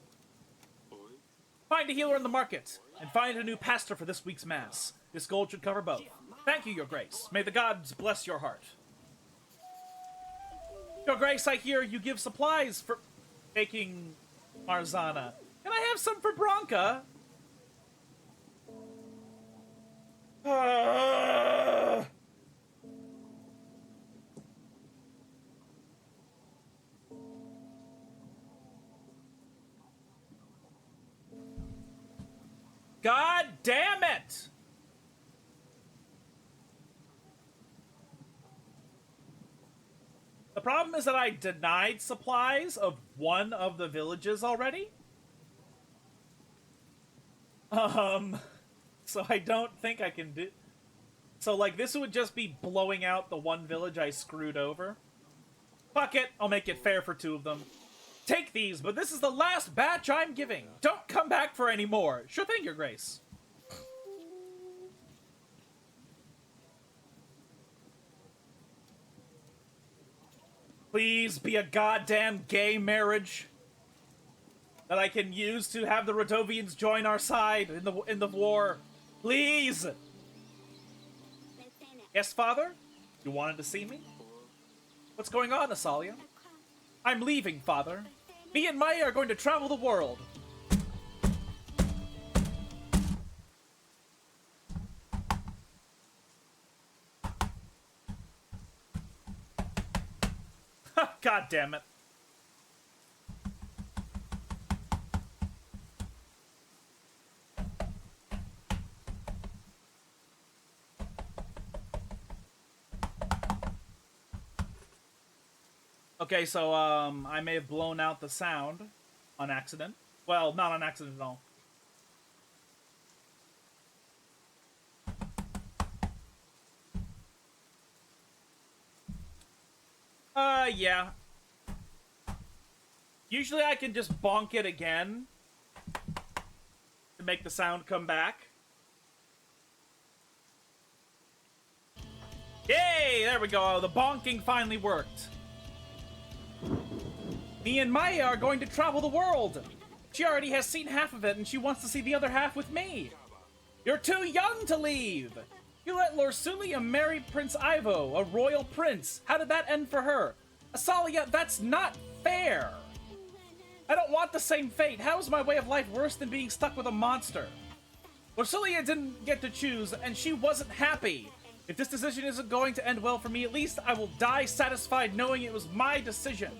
Find a healer in the market, and find a new pastor for this week's mass. This gold should cover both. Thank you, Your Grace. May the gods bless your heart. Your Grace, I hear you give supplies for making Marzana. Can I have some for Bronca? God damn it! The problem is that I denied supplies of one of the villages already. So I don't think I can do... So, like, this would just be blowing out the one village I screwed over. Fuck it, I'll make it fair for two of them. Take these, but this is the last batch I'm giving. Don't come back for any more. Sure thing, Your Grace. Please be a goddamn gay marriage that I can use to have the Radovians join our side in the war. Please! Yes, Father? You wanted to see me? What's going on, Asalia? I'm leaving, Father. Me and Maya are going to travel the world. God damn it. Okay, so, I may have blown out the sound on accident. Well, not on accident at all. Yeah. Usually I can just bonk it again to make the sound come back. Yay! There we go. The bonking finally worked. Me and Maya are going to travel the world. She already has seen half of it, and she wants to see the other half with me. You're too young to leave. You let Lorsulia marry Prince Ivo, a royal prince. How did that end for her? Asalia, that's not fair. I don't want the same fate. How is my way of life worse than being stuck with a monster? Lorsulia didn't get to choose, and she wasn't happy. If this decision isn't going to end well for me, at least I will die satisfied knowing it was my decision.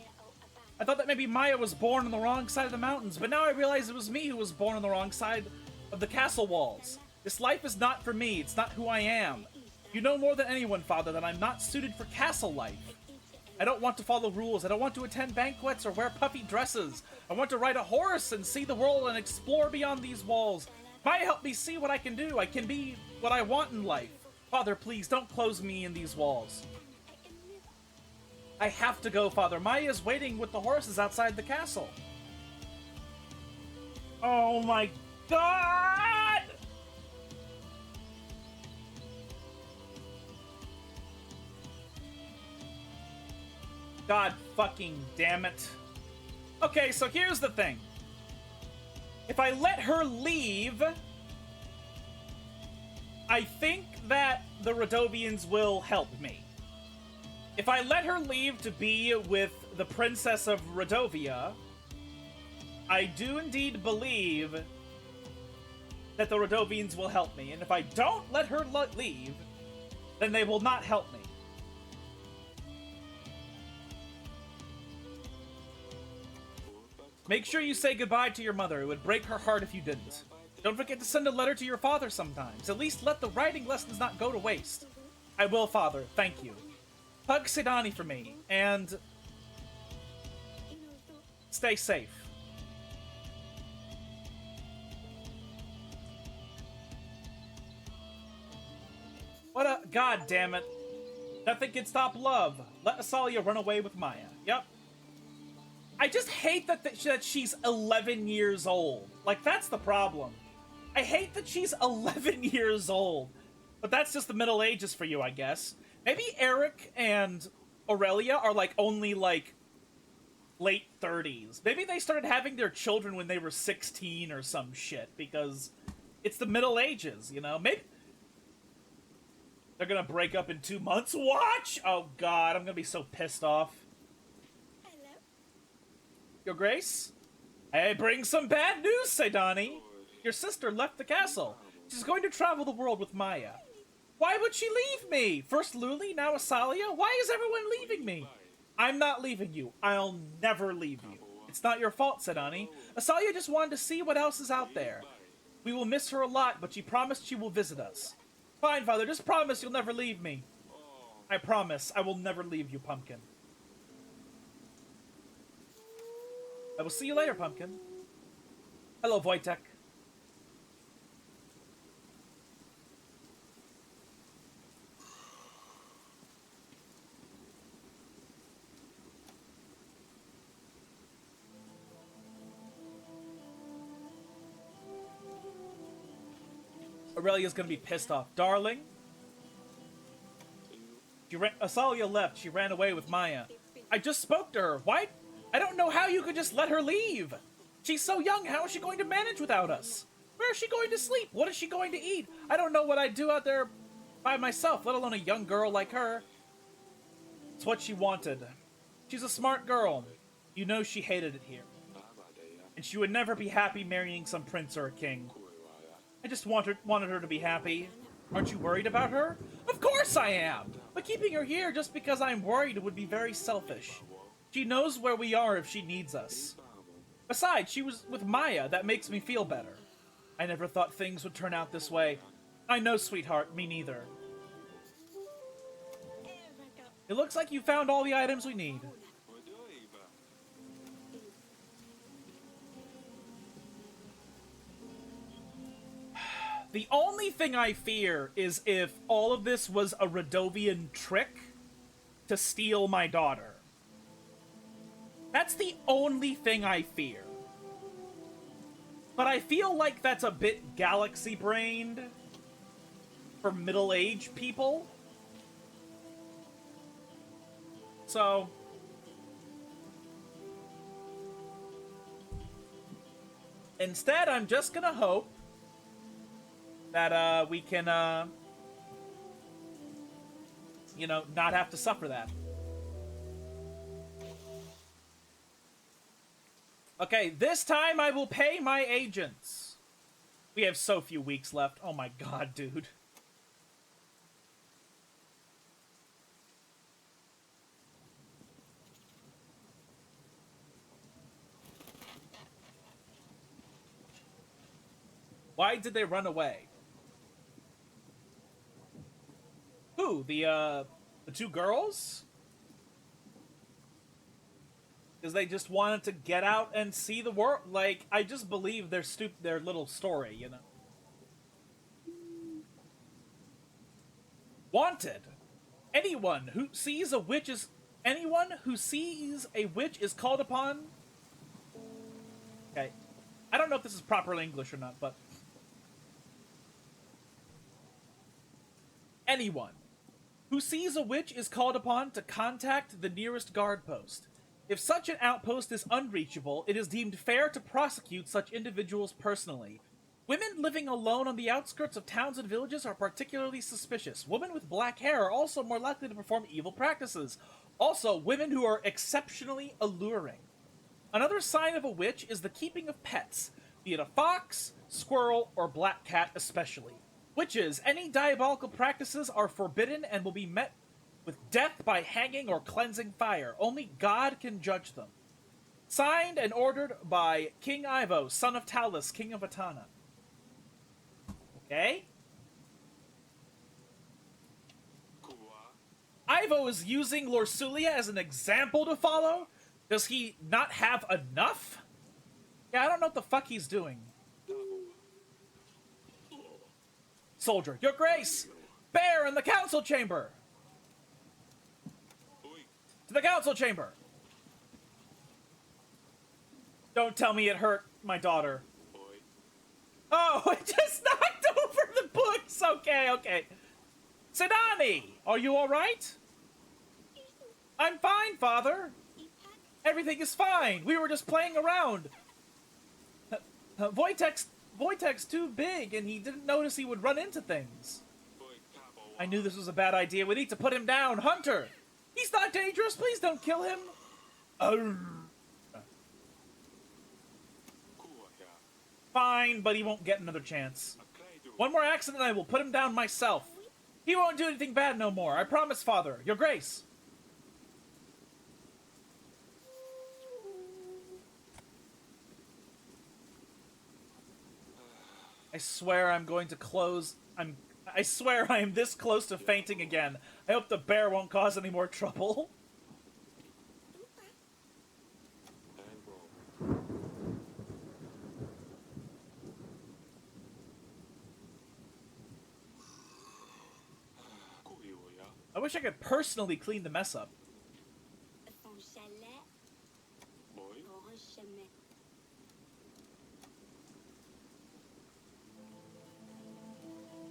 I thought that maybe Maya was born on the wrong side of the mountains, but now I realize it was me who was born on the wrong side of the castle walls. This life is not for me. It's not who I am. You know more than anyone, Father, that I'm not suited for castle life. I don't want to follow rules. I don't want to attend banquets or wear puffy dresses. I want to ride a horse and see the world and explore beyond these walls. Maya, help me see what I can do. I can be what I want in life. Father, please, don't close me in these walls. I have to go, Father. Maya is waiting with the horses outside the castle. Oh my god! God fucking damn it. Okay, so here's the thing. If I let her leave, I think that the Radovians will help me. If I let her leave to be with the Princess of Radovia, I do indeed believe that the Radovians will help me. And if I don't let her leave, then they will not help me. Make sure you say goodbye to your mother. It would break her heart if you didn't. Don't forget to send a letter to your father sometimes. At least let the writing lessons not go to waste. I will, Father. Thank you. Hug Sedani for me, and stay safe. What a... God damn it. Nothing can stop love. Let Asalia run away with Maya. Yep. I just hate that she's 11 years old. Like, that's the problem. I hate that she's 11 years old. But that's just the Middle Ages for you, I guess. Maybe Eric and Aurelia are, like, only, like, late 30s. Maybe they started having their children when they were 16 or some shit, because it's the Middle Ages, you know? Maybe they're gonna break up in 2 months. Watch! Oh, God, I'm gonna be so pissed off. Your Grace? I bring some bad news, Sedani. Your sister left the castle. She's going to travel the world with Maya. Why would she leave me? First Luli, now Asalia? Why is everyone leaving me? I'm not leaving you. I'll never leave you. It's not your fault, Sedani. Asalia just wanted to see what else is out there. We will miss her a lot, but she promised she will visit us. Fine, Father, just promise you'll never leave me. I promise I will never leave you, Pumpkin. I will see you later, Pumpkin. Hello, Wojtek. Aurelia's gonna be pissed off. Darling? Asalia left. She ran away with Maya. I just spoke to her. Why? I don't know how you could just let her leave. She's so young. How is she going to manage without us? Where is she going to sleep? What is she going to eat? I don't know what I'd do out there by myself, let alone a young girl like her. It's what she wanted. She's a smart girl. You know she hated it here. And she would never be happy marrying some prince or a king. I just wanted her to be happy. Aren't you worried about her? Of course I am! But keeping her here just because I'm worried would be very selfish. She knows where we are if she needs us. Besides, she was with Maya. That makes me feel better. I never thought things would turn out this way. I know, sweetheart. Me neither. It looks like you found all the items we need. The only thing I fear is if all of this was a Radovian trick to steal my daughter. That's the only thing I fear. But I feel like that's a bit galaxy-brained for middle-aged people. So... instead, I'm just gonna hope that, we can, you know, not have to suffer that. Okay, this time I will pay my agents. We have so few weeks left. Oh my god, dude. Why did they run away? Who? The two girls? Because they just wanted to get out and see the world. Like, I just believe their little story, you know? Wanted. Anyone who sees a witch is called upon. Okay. I don't know if this is properly English or not, but anyone who sees a witch is called upon to contact the nearest guard post. If such an outpost is unreachable, it is deemed fair to prosecute such individuals personally. Women living alone on the outskirts of towns and villages are particularly suspicious. Women with black hair are also more likely to perform evil practices. Also, women who are exceptionally alluring. Another sign of a witch is the keeping of pets, be it a fox, squirrel, or black cat especially. Witches, any diabolical practices are forbidden and will be met with death by hanging or cleansing fire. Only God can judge them. Signed and ordered by King Ivo, son of Talus, king of Atana. Okay? Ivo is using Lorsulia as an example to follow? Does he not have enough? Yeah, I don't know what the fuck he's doing. Soldier, Your Grace! Bear in the council chamber! To the council chamber! Don't tell me it hurt my daughter. Oh, it just knocked over the books! Okay, okay. Sedani, are you alright? I'm fine, Father. Everything is fine. We were just playing around. Wojtek's too big, and he didn't notice he would run into things. I knew this was a bad idea. We need to put him down. Hunter! He's not dangerous. Please don't kill him. Fine, but he won't get another chance. One more accident and I will put him down myself. He won't do anything bad no more. I promise, Father. Your Grace. I swear I'm going to close. I swear I am this close to fainting again. I hope the bear won't cause any more trouble. I wish I could personally clean the mess up.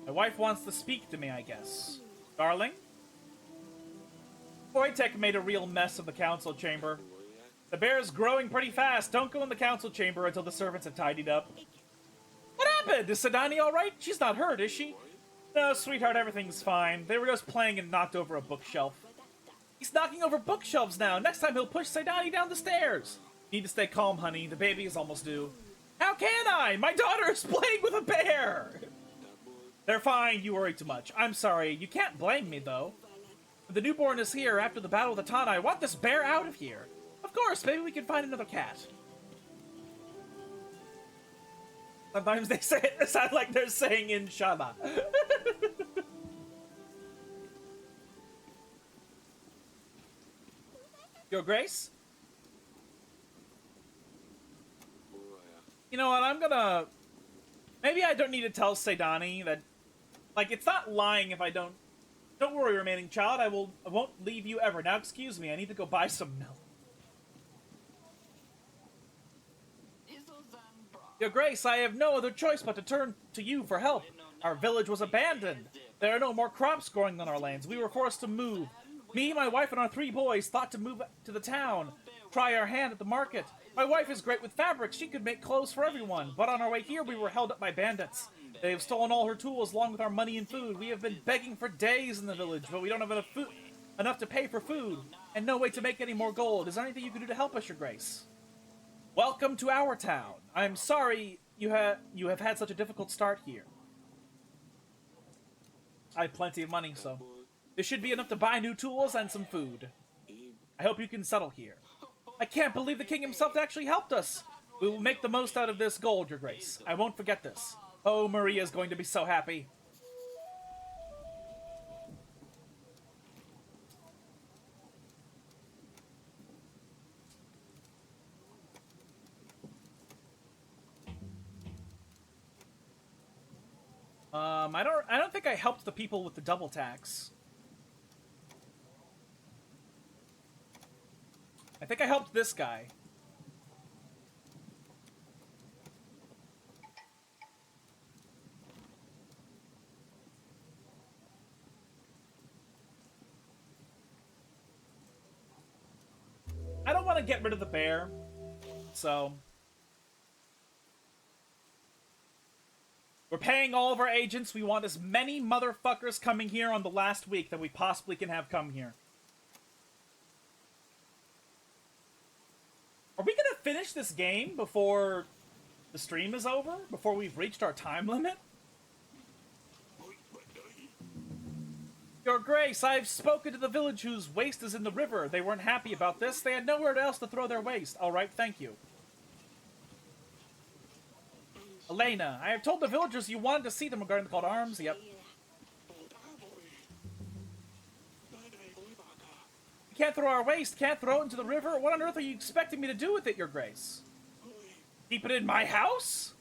My wife wants to speak to me, I guess. Darling? Wojtek made a real mess of the council chamber. The bear's growing pretty fast. Don't go in the council chamber until the servants have tidied up. What happened? Is Sedani alright? She's not hurt, is she? No, sweetheart, everything's fine. They were just playing and knocked over a bookshelf. He's knocking over bookshelves now. Next time he'll push Sedani down the stairs. Need to stay calm, honey. The baby is almost due. How can I? My daughter is playing with a bear! They're fine, you worry too much. I'm sorry, you can't blame me, though. The newborn is here after the battle of the Tana. I want this bear out of here. Of course, maybe we can find another cat. Sometimes they say it sounds like they're saying inshallah. Your Grace? You know what, I'm gonna... Maybe I don't need to tell Sedani that... Like, it's not lying if I don't... Don't worry, remaining child, I won't leave you ever. Now, excuse me, I need to go buy some milk. Your Grace, I have no other choice but to turn to you for help. Our village was abandoned. There are no more crops growing on our lands. We were forced to move. Me, my wife, and our 3 boys thought to move to the town. Try our hand at the market. My wife is great with fabrics. She could make clothes for everyone. But on our way here, we were held up by bandits. They have stolen all her tools along with our money and food. We have been begging for days in the village, but we don't have enough to pay for food, and no way to make any more gold. Is there anything you can do to help us, Your Grace? Welcome to our town. I'm sorry you have had such a difficult start here. I have plenty of money, so this should be enough to buy new tools and some food. I hope you can settle here. I can't believe the king himself actually helped us. We will make the most out of this gold, Your Grace. I won't forget this. Oh, Maria's going to be so happy. I don't think I helped the people with the double tax. I think I helped this guy. I don't want to get rid of the bear, so... We're paying all of our agents. We want as many motherfuckers coming here on the last week that we possibly can have come here. Are we gonna finish this game before the stream is over? Before we've reached our time limit? Your Grace, I've spoken to the village whose waste is in the river. They weren't happy about this. They had nowhere else to throw their waste. Alright, thank you. Elena, I have told the villagers you wanted to see them regarding the called arms. Yep. We can't throw our waste, can't throw it into the river. What on earth are you expecting me to do with it, Your Grace? Keep it in my house?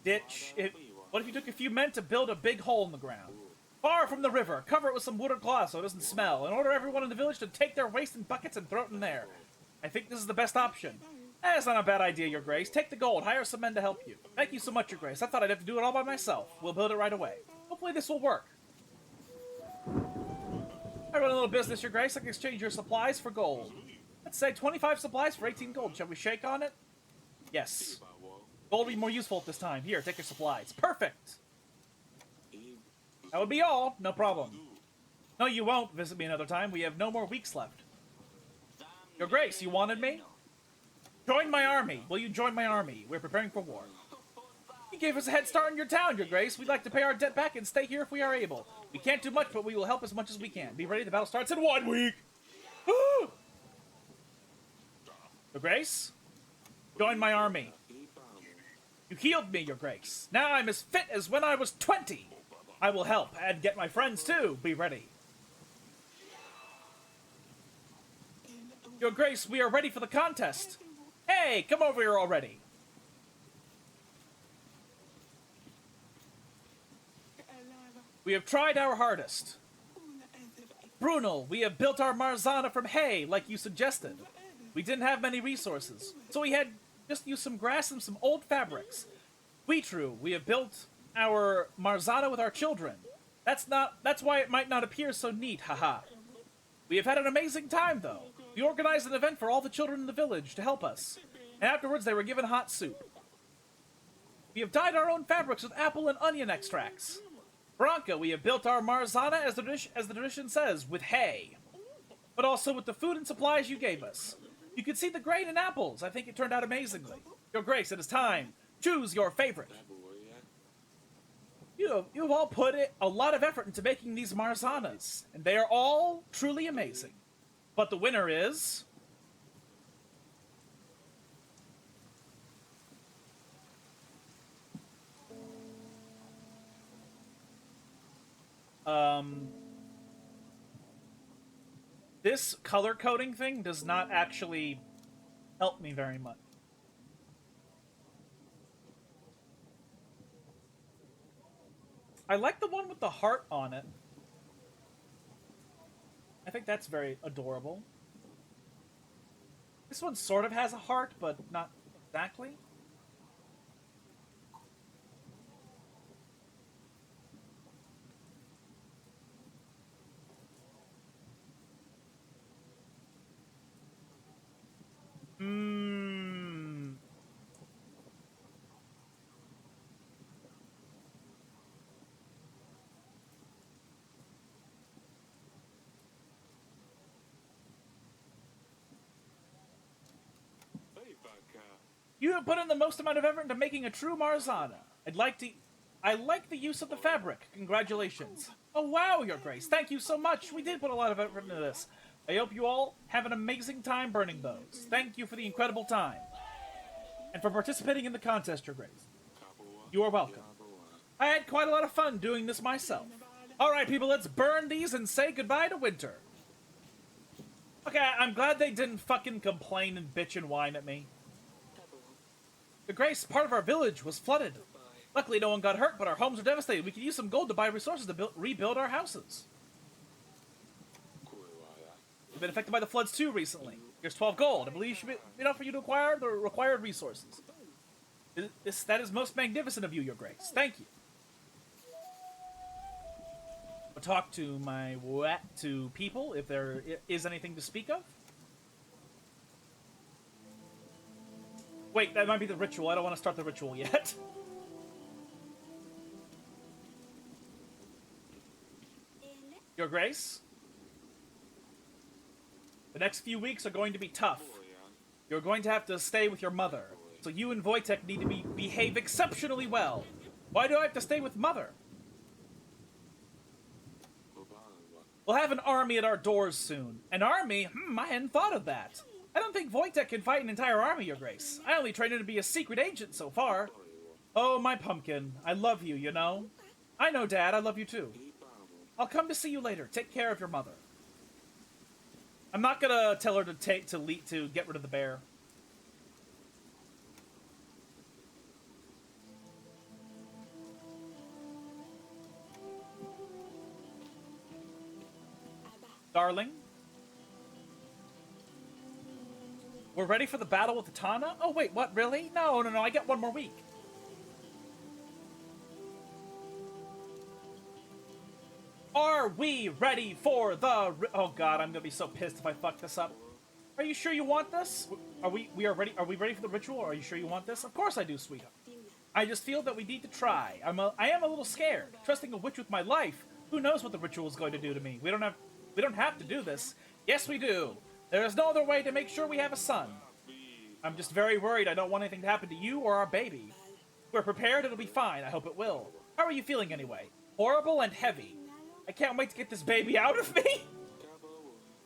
Ditch it. What if you took a few men to build a big hole in the ground? Far from the river, cover it with some wood or cloth so it doesn't smell, and order everyone in the village to take their waste in buckets and throw it in there. I think this is the best option. That's not a bad idea, Your Grace. Take the gold. Hire some men to help you. Thank you so much, Your Grace. I thought I'd have to do it all by myself. We'll build it right away. Hopefully this will work. I run a little business, Your Grace. I can exchange your supplies for gold. Let's say 25 supplies for 18 gold. Shall we shake on it? Yes. Gold will be more useful at this time. Here, take your supplies. Perfect! That would be all. No problem. No, you won't. Visit me another time. We have no more weeks left. Your Grace, you wanted me? Join my army. Will you join my army? We're preparing for war. You gave us a head start in your town, Your Grace. We'd like to pay our debt back and stay here if we are able. We can't do much, but we will help as much as we can. Be ready. The battle starts in 1 week. Your Grace, join my army. You healed me, Your Grace. Now I'm as fit as when I was 20. I will help and get my friends too. Be ready. Your Grace, we are ready for the contest. Hey, come over here already. We have tried our hardest. Bruno, we have built our Marzana from hay, like you suggested. We didn't have many resources, so we had just used some grass and some old fabrics. True, we have built our Marzana with our children. That's why it might not appear so neat, haha. We have had an amazing time, though. We organized an event for all the children in the village to help us, and afterwards they were given hot soup. We have dyed our own fabrics with apple and onion extracts. Branca, we have built our Marzana, as the tradition says, with hay, but also with the food and supplies you gave us. You could see the grain and apples. I think it turned out amazingly. Your Grace, it is time. Choose your favorite. You have all put a lot of effort into making these Marzanas, and they are all truly amazing. But the winner is... This color coding thing does not actually help me very much. I like the one with the heart on it. I think that's very adorable. This one sort of has a heart, but not exactly. You have put in the most amount of effort into making a true Marzana. I like the use of the fabric. Congratulations. Oh wow, Your Grace. Thank you so much. We did put a lot of effort into this. I hope you all have an amazing time burning those. Thank you for the incredible time. And for participating in the contest, Your Grace. You are welcome. I had quite a lot of fun doing this myself. Alright, people, let's burn these and say goodbye to winter. Okay, I'm glad they didn't fucking complain and bitch and whine at me. Your Grace, part of our village was flooded. Luckily, no one got hurt, but our homes are devastated. We could use some gold to buy resources to rebuild our houses. We've been affected by the floods too recently. Here's 12 gold. I believe it should be enough for you to acquire the required resources. That is most magnificent of you, Your Grace. Thank you. I'll talk to to people if there is anything to speak of. Wait, that might be the ritual. I don't want to start the ritual yet. Your Grace, the next few weeks are going to be tough. You're going to have to stay with your mother. So you and Wojtek need to behave exceptionally well. Why do I have to stay with Mother? We'll have an army at our doors soon. An army? I hadn't thought of that. I don't think Wojtek can fight an entire army, Your Grace. I only trained him to be a secret agent so far. Oh, my pumpkin. I love you, you know. I know, Dad. I love you too. I'll come to see you later. Take care of your mother. I'm not gonna tell her to get rid of the bear. Darling? We're ready for the battle with the Tana? Oh, wait, what, really? No, I get one more week. Are we ready for the... Oh, God, I'm gonna be so pissed if I fuck this up. Are you sure you want this? Are we ready? Are we ready for the ritual? Are you sure you want this? Of course I do, sweetheart. I just feel that we need to try. I am a little scared. Trusting a witch with my life. Who knows what the ritual is going to do to me? We don't have to do this. Yes, we do. There is no other way to make sure we have a son. I'm just very worried. I don't want anything to happen to you or our baby. If we're prepared, it'll be fine. I hope it will. How are you feeling anyway? Horrible and heavy. I can't wait to get this baby out of me.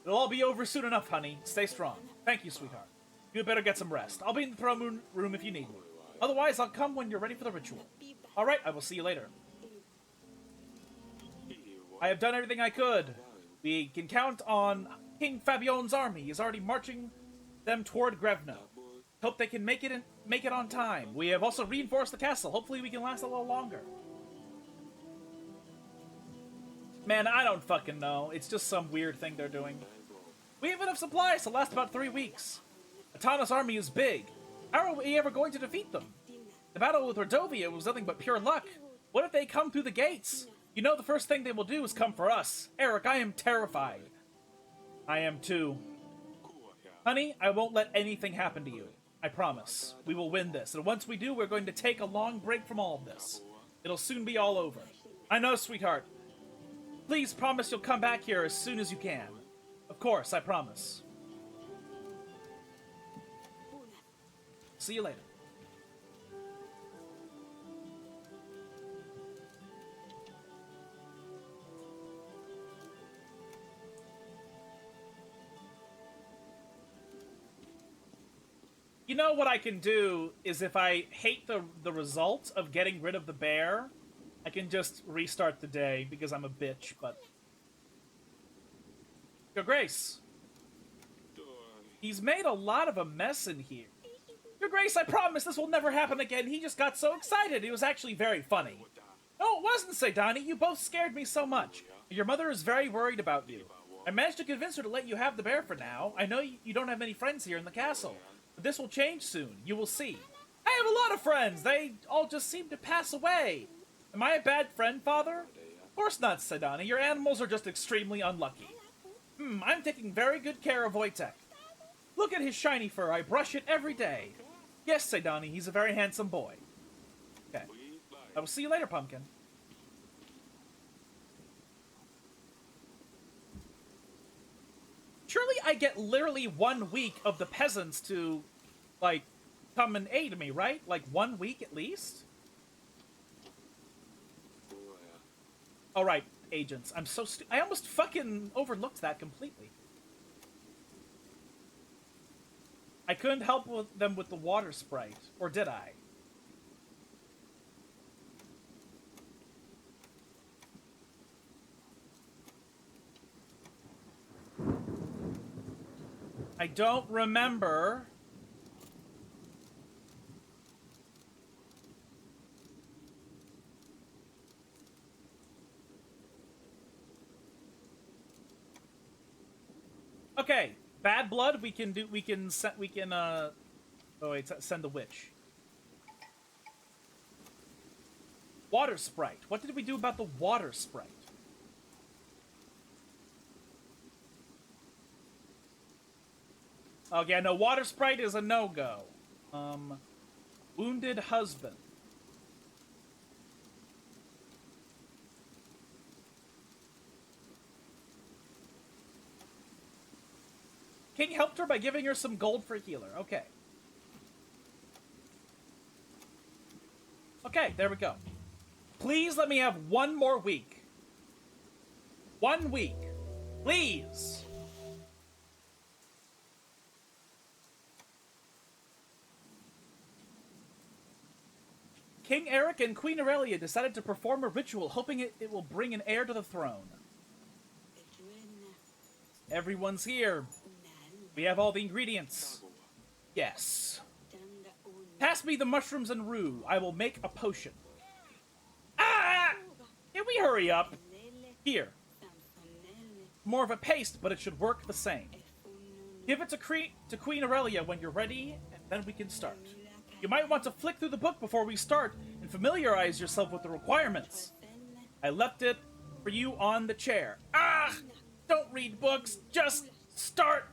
It'll all be over soon enough, honey. Stay strong. Thank you, sweetheart. You had better get some rest. I'll be in the throne room if you need me. Otherwise, I'll come when you're ready for the ritual. All right, I will see you later. I have done everything I could. We can count on King Fabion's army. He's already marching them toward Grevno. Hope they can make it on time. We have also reinforced the castle. Hopefully we can last a little longer. Man, I don't fucking know. It's just some weird thing they're doing. We have enough supplies to last about 3 weeks. Atana's army is big. How are we ever going to defeat them? The battle with Rodovia was nothing but pure luck. What if they come through the gates? You know the first thing they will do is come for us. Eric, I am terrified. I am too. Honey, I won't let anything happen to you. I promise. We will win this. And once we do, we're going to take a long break from all of this. It'll soon be all over. I know, sweetheart. Please promise you'll come back here as soon as you can. Of course, I promise. See you later. You know what I can do is if I hate the result of getting rid of the bear, I can just restart the day because I'm a bitch, but... Your Grace. He's made a lot of a mess in here. Your Grace, I promise this will never happen again. He just got so excited. It was actually very funny. No, it wasn't, Sedani. You both scared me so much. Your mother is very worried about you. I managed to convince her to let you have the bear for now. I know you don't have many friends here in the castle. But this will change soon. You will see. I have a lot of friends. They all just seem to pass away. Am I a bad friend, Father? Of course not, Sedani. Your animals are just extremely unlucky. I'm taking very good care of Wojtek. Look at his shiny fur. I brush it every day. Yes, Sedani, he's a very handsome boy. Okay. I will see you later, Pumpkin. Surely I get literally 1 week of the peasants to, like, come and aid me, right? Like, 1 week at least? Alright, agents. I'm so I almost fucking overlooked that completely. I couldn't help them with the water sprite. Or did I? I don't remember. Okay, bad blood. We can do. We can set. We can. Oh wait, send the witch. Water sprite. What did we do about the water sprite? Oh yeah, no. Water sprite is a no-go. Wounded husband. King helped her by giving her some gold for healer. Okay. Okay, there we go. Please let me have one more week. 1 week. Please. King Eric and Queen Aurelia decided to perform a ritual, hoping it will bring an heir to the throne. Everyone's here. We have all the ingredients. Yes. Pass me the mushrooms and rue. I will make a potion. Ah! Can we hurry up? Here. More of a paste, but it should work the same. Give it to Queen Aurelia when you're ready, and then we can start. You might want to flick through the book before we start and familiarize yourself with the requirements. I left it for you on the chair. Ah! Don't read books, just start!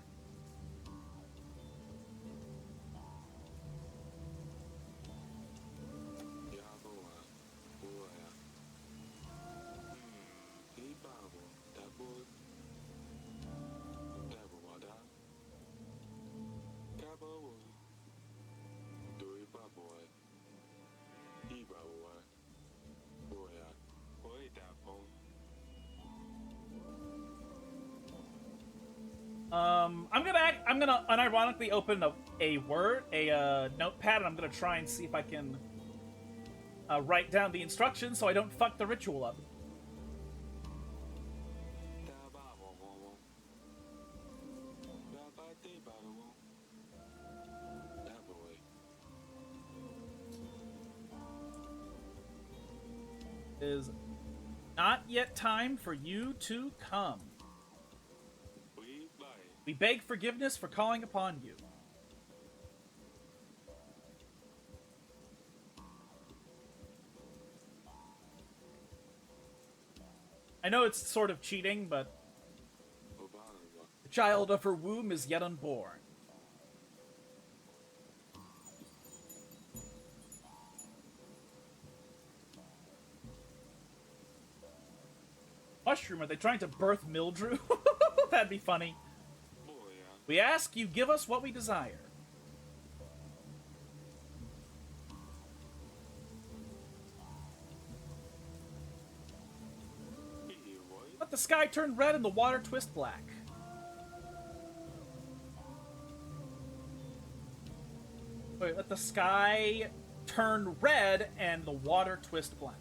I'm gonna unironically open a notepad, and I'm gonna try and see if I can write down the instructions so I don't fuck the ritual up. It is not yet time for you to come. We beg forgiveness for calling upon you. I know it's sort of cheating, but the child of her womb is yet unborn. Mushroom, are they trying to birth Mildrew? That'd be funny. We ask you give us what we desire. Let the sky turn red and the water twist black. Wait, let the sky turn red and the water twist black.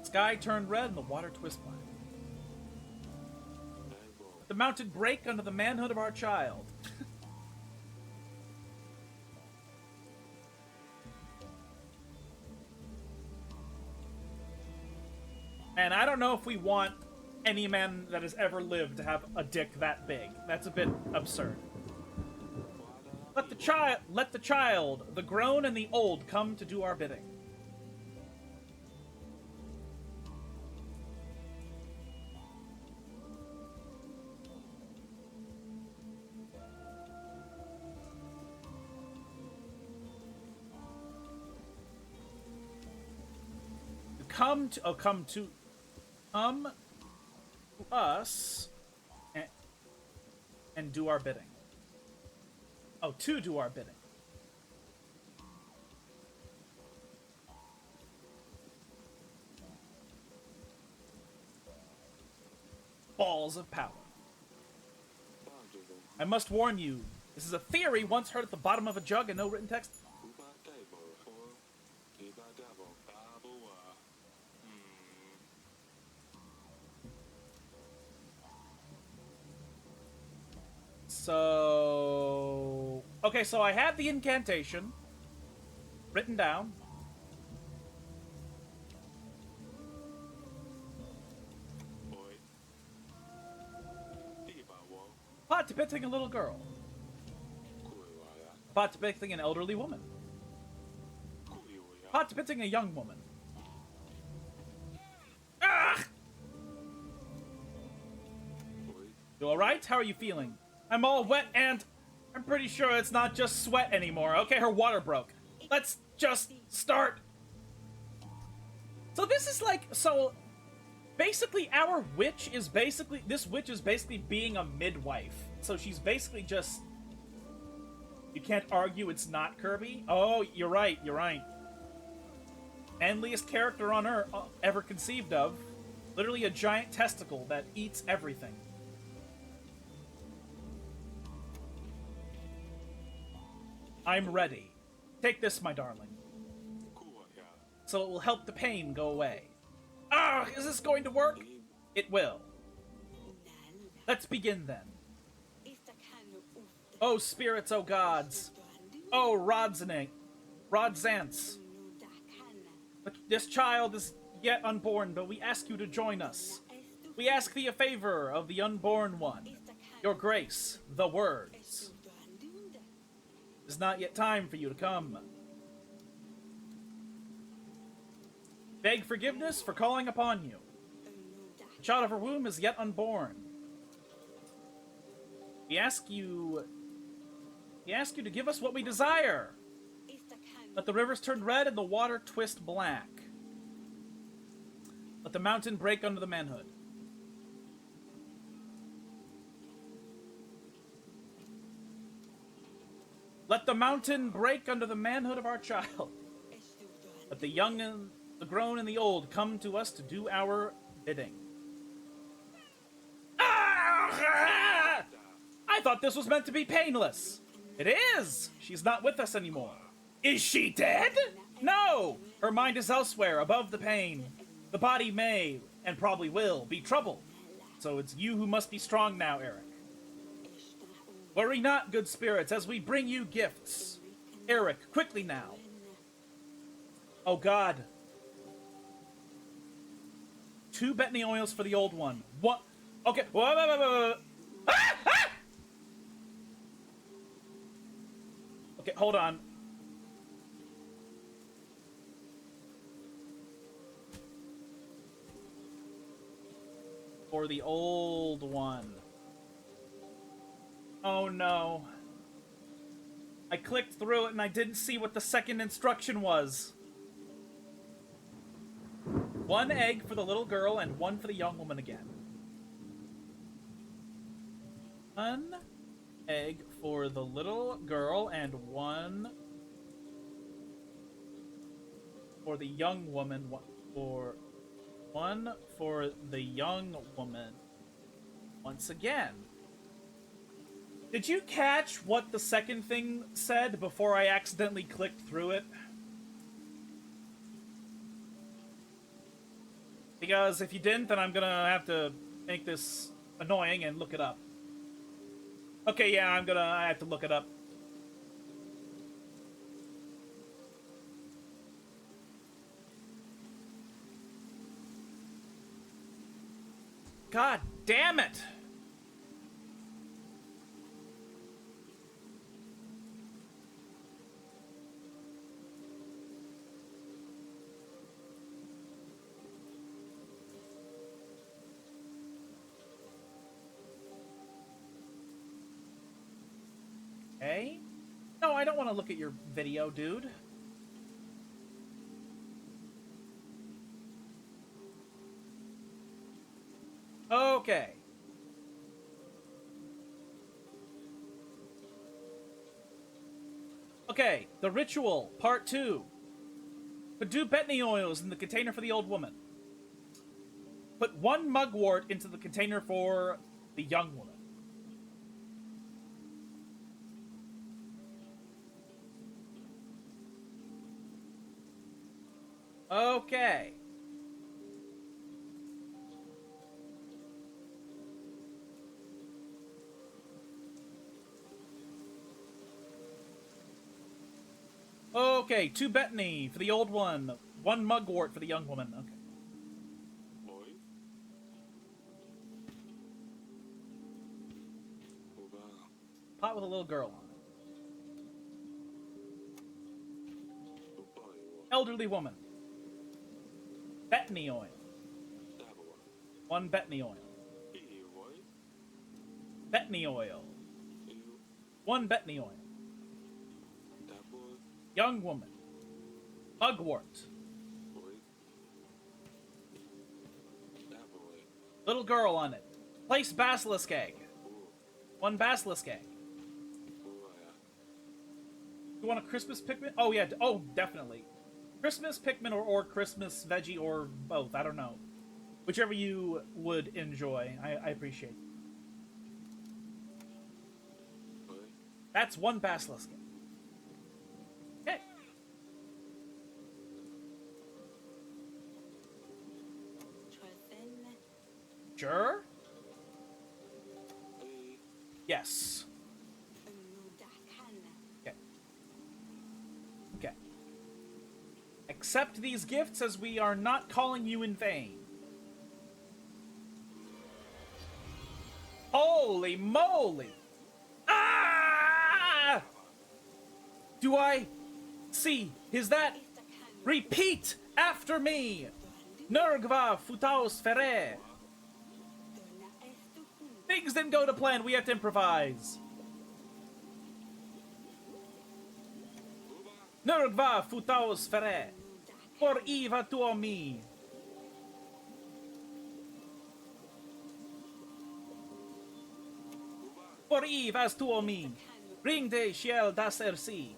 Sky turned red and the water twist black. The mountain break under the manhood of our child. And I don't know if we want any man that has ever lived to have a dick that big. That's a bit absurd. Let the child, the grown and the old, come to do our bidding. Come to us and do our bidding. Oh, to do our bidding. Balls of power. I must warn you, this is a theory once heard at the bottom of a jug and no written text. So... Okay, so I had the incantation written down. Pot depicting a little girl. Pot depicting an elderly woman. Pot depicting a young woman. Ah! You alright? How are you feeling? I'm all wet and I'm pretty sure it's not just sweat anymore. Okay, her water broke. Let's just start. So this is like, so basically our witch is basically, this witch is basically being a midwife. So she's basically just, you can't argue it's not Kirby. Oh, you're right, you're right. Manliest character on Earth ever conceived of. Literally a giant testicle that eats everything. I'm ready. Take this, my darling. So it will help the pain go away. Ah, is this going to work? It will. Let's begin then. Oh spirits, oh gods. Oh Rodzants. This child is yet unborn, but we ask you to join us. We ask thee a favor of the unborn one. Your grace, the words. It is not yet time for you to come. Beg forgiveness for calling upon you. The child of her womb is yet unborn. We ask you to give us what we desire. Let the rivers turn red and the water twist black. Let the mountain break under the manhood. Let the mountain break under the manhood of our child. Let the young and the grown and the old come to us to do our bidding. Ah! I thought this was meant to be painless. It is! She's not with us anymore. Is she dead? No! Her mind is elsewhere, above the pain. The body may, and probably will, be troubled. So it's you who must be strong now, Eric. Worry not, good spirits, as we bring you gifts. Eric, quickly now. Oh God. 2 Bethany oils for the old one. What? Okay. Whoa. Ah! Ah! Okay, hold on. For the old one. Oh no. I clicked through it and I didn't see what the second instruction was. 1 egg for the little girl and 1 for the young woman again. 1 egg for the little girl and 1 for the young woman. 1 for the young woman. Once again. Did you catch what the second thing said before I accidentally clicked through it? Because if you didn't, then I'm gonna have to make this annoying and look it up. Okay, yeah, I have to look it up. God damn it! Okay. No, I don't want to look at your video, dude. Okay. Okay, the ritual, part 2. Put 2 Bethany oils in the container for the old woman. Put 1 mugwort into the container for the young woman. Okay. Okay, 2 Bethany for the old one, 1 mugwort for the young woman. Okay. with a little girl on it. Elderly woman. Betony oil. 1 betony oil. Betony oil. 1 betony oil. Young woman. Mugwort. Little girl on it. Place basilisk egg. 1 basilisk egg. You want a Christmas Pikmin? Oh, yeah. Oh, definitely. Christmas Pikmin or Christmas veggie or both. I don't know. Whichever you would enjoy. I appreciate it. That's 1 basilisk egg. Okay. Sure? Yes. Okay. Okay. Accept these gifts as we are not calling you in vain. Holy moly! Ah! Do I see? Is that? Repeat after me! Nergva futaos ferre. Things didn't go to plan. We have to improvise. Nergva futaos ferre. Por iva tuo mi. Por iva as tuo mi. Ring de shiel das ersi.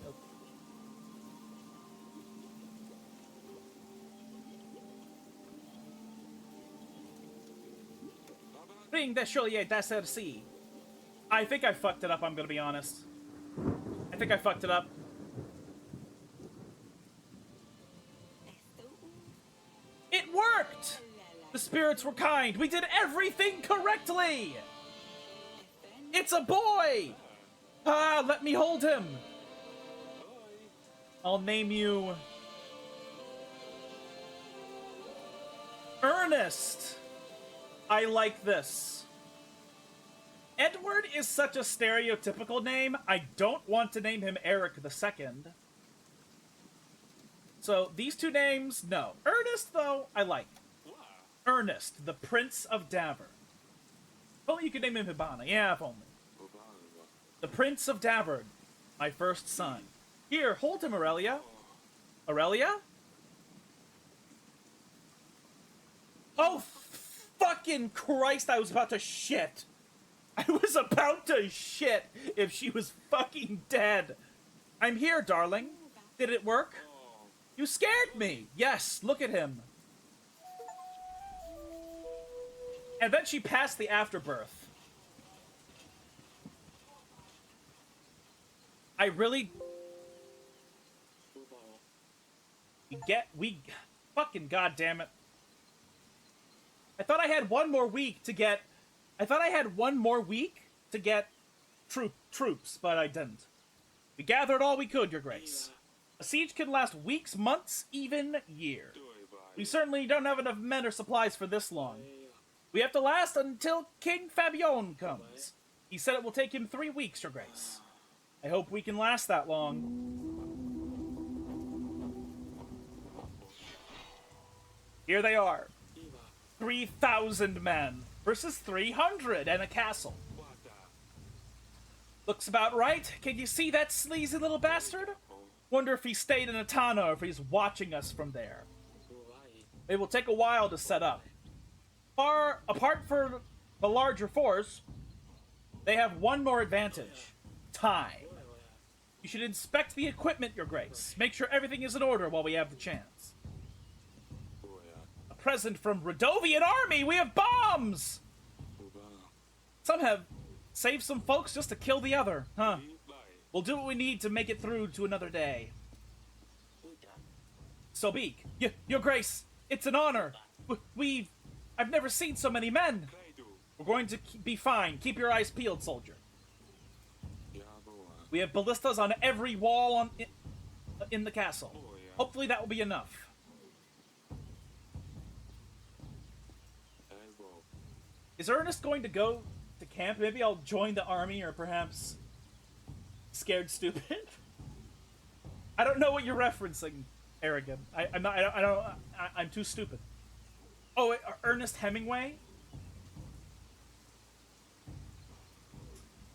Ring de Cholier das RC. I think I fucked it up, I'm gonna be honest. I think I fucked it up. It worked! The spirits were kind. We did everything correctly! It's a boy! Ah, let me hold him. I'll name you... Ernest. I like this. Edward is such a stereotypical name, I don't want to name him Eric II. So, these 2 names, no. Ernest, though, I like. Ernest, the Prince of Davern. If only you could name him Hibana. Yeah, if only. The Prince of Davern, my first son. Here, hold him, Aurelia. Aurelia? Oh, fucking Christ, I was about to shit. I was about to shit if she was fucking dead. I'm here, darling. Did it work? You scared me. Yes, look at him. And then she passed the afterbirth. I really... Fucking goddamn it. I thought I had one more week to get... troops, but I didn't. We gathered all we could, Your Grace. A siege can last weeks, months, even years. We certainly don't have enough men or supplies for this long. We have to last until King Fabion comes. He said it will take him 3 weeks, Your Grace. I hope we can last that long. Here they are. 3,000 men versus 300 and a castle. Looks about right. Can you see that sleazy little bastard? Wonder if he stayed in Atana or if he's watching us from there. It will take a while to set up. Apart from the larger force, they have one more advantage. Time. You should inspect the equipment, Your Grace. Make sure everything is in order while we have the chance. A present from Radovian army! We have bombs! Some have saved some folks just to kill the other, huh? We'll do what we need to make it through to another day. Sobik, Your Grace, it's an honor. I've never seen so many men. We're going to be fine. Keep your eyes peeled, soldier. We have ballistas on every wall in the castle. Hopefully that will be enough. Is Ernest going to go to camp? Maybe I'll join the army, or perhaps Scared stupid. I don't know what you're referencing, Arrogant. I'm not. I don't. I'm too stupid. Oh, wait, Ernest Hemingway.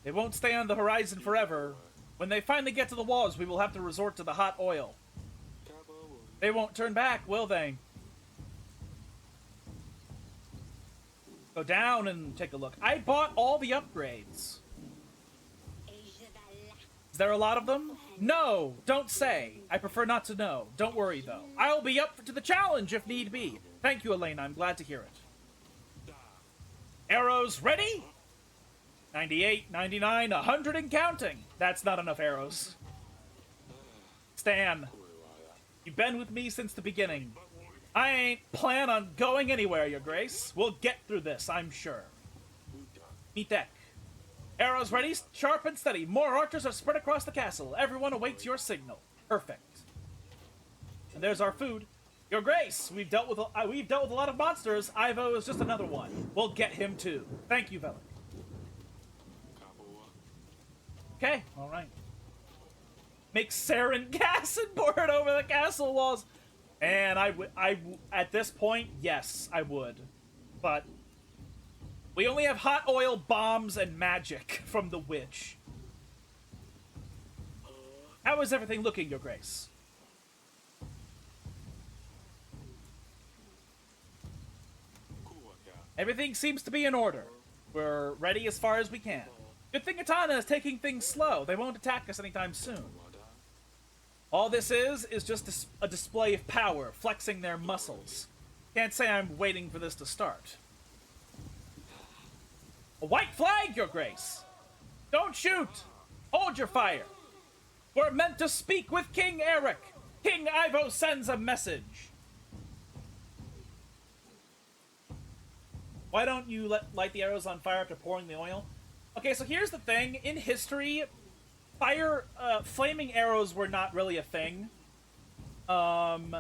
They won't stay on the horizon forever. When they finally get to the walls, we will have to resort to the hot oil. They won't turn back, will they? Go down and take a look. I bought all the upgrades. Is there a lot of them? No, don't say. I prefer not to know. Don't worry, though. I'll be up to the challenge if need be. Thank you, Elena. I'm glad to hear it. Arrows ready? 98, 99, 100 and counting. That's not enough arrows. Stan, you've been with me since the beginning. I ain't plan on going anywhere, Your Grace. We'll get through this, I'm sure. Meet deck. Arrows ready, sharp and steady. More archers are spread across the castle. Everyone awaits your signal. Perfect. And there's our food. Your Grace, we've dealt with a lot of monsters. Ivo is just another one. We'll get him too. Thank you, Velik. Okay, all right. Make sarin gas and pour it over the castle walls. And at this point, yes, I would. But we only have hot oil, bombs, and magic from the witch. How is everything looking, Your Grace? Everything seems to be in order. We're ready as far as we can. Good thing Atana is taking things slow. They won't attack us anytime soon. All this is just a display of power, flexing their muscles. Can't say I'm waiting for this to start. A white flag, Your Grace! Don't shoot! Hold your fire! We're meant to speak with King Eric! King Ivo sends a message! Why don't you light the arrows on fire after pouring the oil? Okay, so here's the thing. In history, flaming arrows were not really a thing. And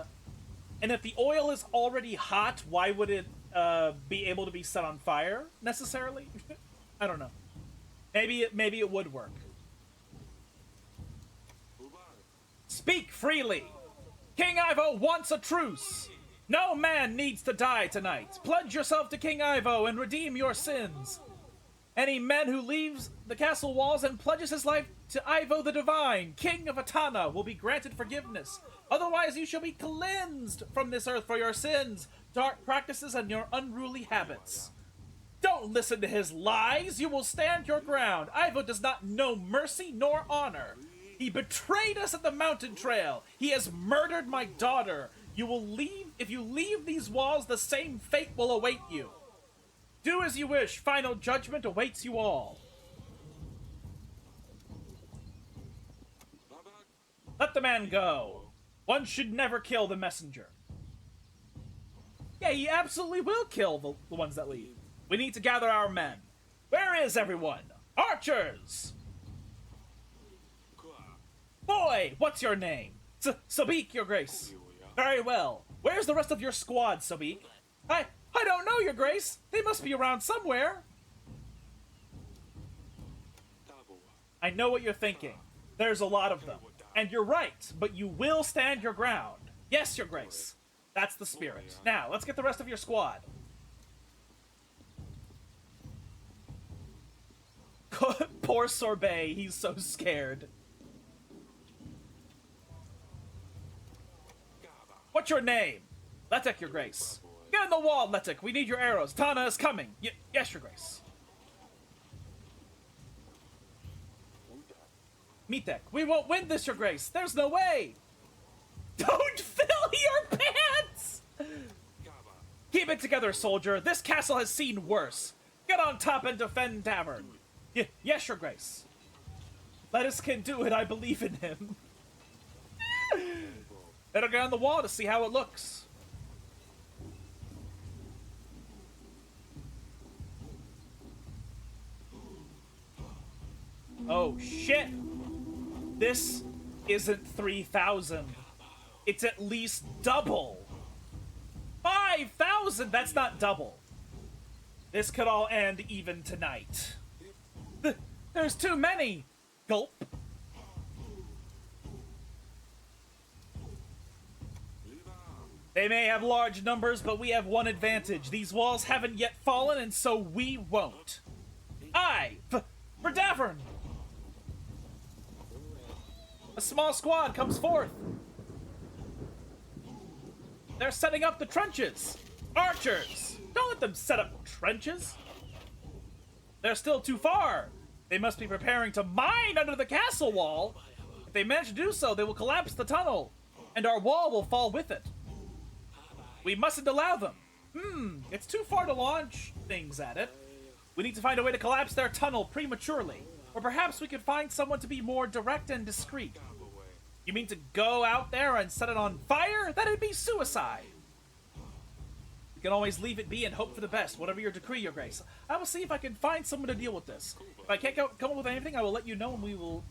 if the oil is already hot, why would it be able to be set on fire, necessarily? I don't know. Maybe it would work. Speak freely! King Ivo wants a truce! No man needs to die tonight! Pledge yourself to King Ivo and redeem your sins! Any man who leaves the castle walls and pledges his life to Ivo the Divine, King of Atana, will be granted forgiveness. Otherwise you shall be cleansed from this earth for your sins, dark practices, and your unruly habits. Don't listen to his lies! You will stand your ground! Ivo does not know mercy nor honor. He betrayed us at the mountain trail. He has murdered my daughter. If you leave these walls, the same fate will await you. Do as you wish. Final judgment awaits you all. Let the man go. One should never kill the messenger. Yeah, he absolutely will kill the ones that leave. We need to gather our men. Where is everyone? Archers! Boy, what's your name? Sabik, Your Grace. Very well. Where's the rest of your squad, Sabik? I don't know, Your Grace. They must be around somewhere. I know what you're thinking. There's a lot of them. And you're right, but you will stand your ground. Yes, Your Grace. That's the spirit. Now, let's get the rest of your squad. Poor Sorbet, he's so scared. What's your name? Letek, Your Grace. Get on the wall, Letek. We need your arrows. Tana is coming. Yes, Your Grace. Metek, we won't win this, Your Grace. There's no way. Don't fill your pants! Keep it together, soldier. This castle has seen worse. Get on top and defend Davern. Yes, Your Grace. Lettuce can do it. I believe in him. Better get on the wall to see how it looks. Oh, shit. This isn't 3,000. It's at least double. 5,000! That's not double. This could all end even tonight. There's too many. Gulp. They may have large numbers, but we have one advantage. These walls haven't yet fallen, and so we won't. For Davern! A small squad comes forth. They're setting up the trenches. Archers! Don't let them set up trenches. They're still too far. They must be preparing to mine under the castle wall. If they manage to do so, they will collapse the tunnel, and our wall will fall with it. We mustn't allow them. It's too far to launch things at it. We need to find a way to collapse their tunnel prematurely. Or perhaps we could find someone to be more direct and discreet. You mean to go out there and set it on fire? That'd be suicide. We can always leave it be and hope for the best, whatever your decree, Your Grace. I will see if I can find someone to deal with this. If I can't come up with anything, I will let you know, and we will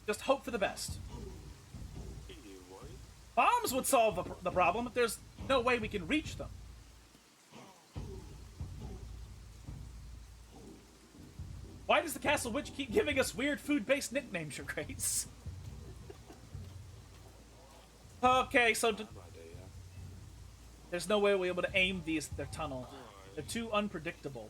just hope for the best. Bombs would solve the problem if there's no way we can reach them. Why does the Castle Witch keep giving us weird food-based nicknames, Your Grace? Okay, so there's no way we'll be able to aim their tunnel. They're too unpredictable.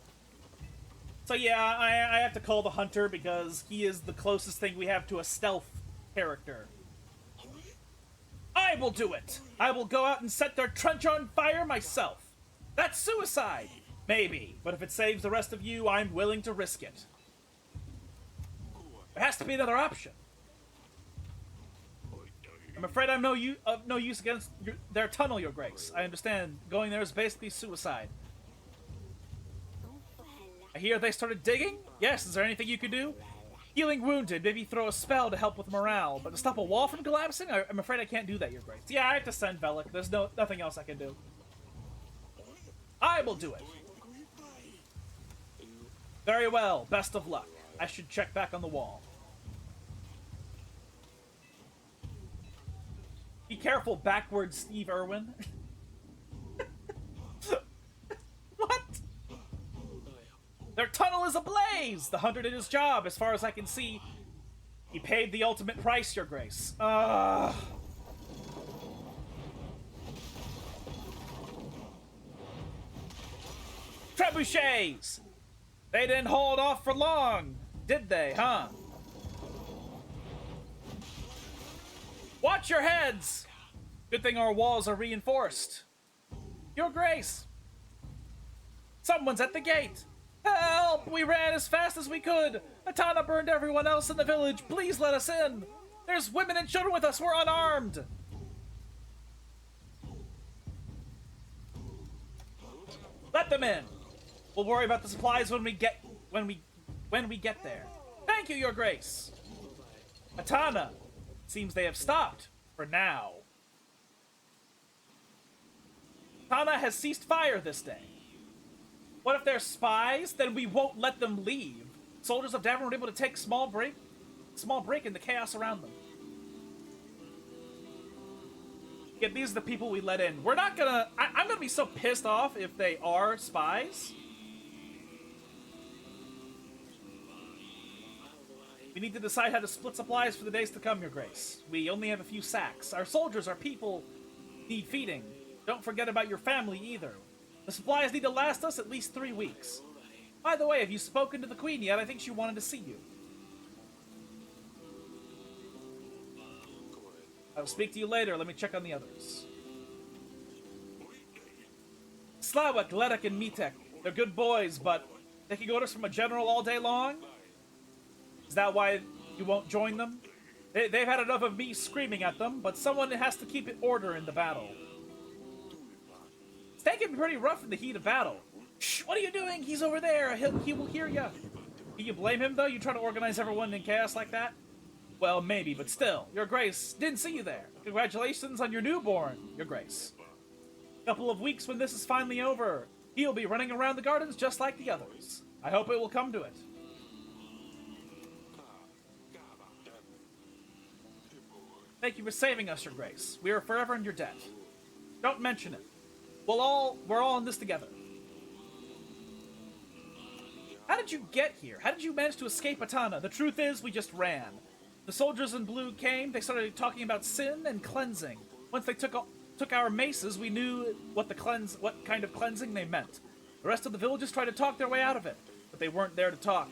So yeah, I have to call the Hunter because he is the closest thing we have to a stealth character. I will do it! I will go out and set their trench on fire myself. That's suicide! Maybe, but if it saves the rest of you, I'm willing to risk it. There has to be another option. I'm afraid I'm no use against their tunnel, Your Grace. I understand. Going there is basically suicide. I hear they started digging? Yes, is there anything you could do? Healing wounded, maybe throw a spell to help with morale, but to stop a wall from collapsing? I'm afraid I can't do that, Your Grace. Yeah, I have to send Velik. There's nothing else I can do. I will do it. Very well, best of luck. I should check back on the wall. Be careful, backwards Steve Irwin. What? Their tunnel is ablaze! The Hunter did his job, as far as I can see. He paid the ultimate price, Your Grace. Trebuchets! They didn't hold off for long, did they, huh? Watch your heads! Good thing our walls are reinforced. Your Grace! Someone's at the gate! Help! We ran as fast as we could! Atana burned everyone else in the village! Please let us in! There's women and children with us! We're unarmed! Let them in! We'll worry about the supplies when we get there. Thank you, Your Grace! Atana! Seems they have stopped, for now. Atana has ceased fire this day. What if they're spies? Then we won't let them leave. Soldiers of Davern were able to take small break in the chaos around them. Yeah, these are the people we let in. We're not gonna... I'm gonna be so pissed off if they are spies. We need to decide how to split supplies for the days to come, Your Grace. We only have a few sacks. Our soldiers, our people, need feeding. Don't forget about your family, either. The supplies need to last us at least 3 weeks. By the way, have you spoken to the Queen yet? I think she wanted to see you. I'll speak to you later. Let me check on the others. Slawek, Ledek, and Mitek. They're good boys, but taking orders from a general all day long? Is that why you won't join them? They've had enough of me screaming at them, but someone has to keep order in the battle. It's taking pretty rough in the heat of battle. Shh, what are you doing? He's over there. He will hear you. Can you blame him, though? You try to organize everyone in chaos like that? Well, maybe, but still. Your Grace, didn't see you there. Congratulations on your newborn, Your Grace. A couple of weeks when this is finally over, he'll be running around the gardens just like the others. I hope it will come to it. Thank you for saving us, Your Grace. We are forever in your debt. Don't mention it. We're all in this together. How did you get here? How did you manage to escape Atana? The truth is, we just ran. The soldiers in blue came, they started talking about sin and cleansing. Once they took took our maces, we knew what kind of cleansing they meant. The rest of the villagers tried to talk their way out of it, but they weren't there to talk.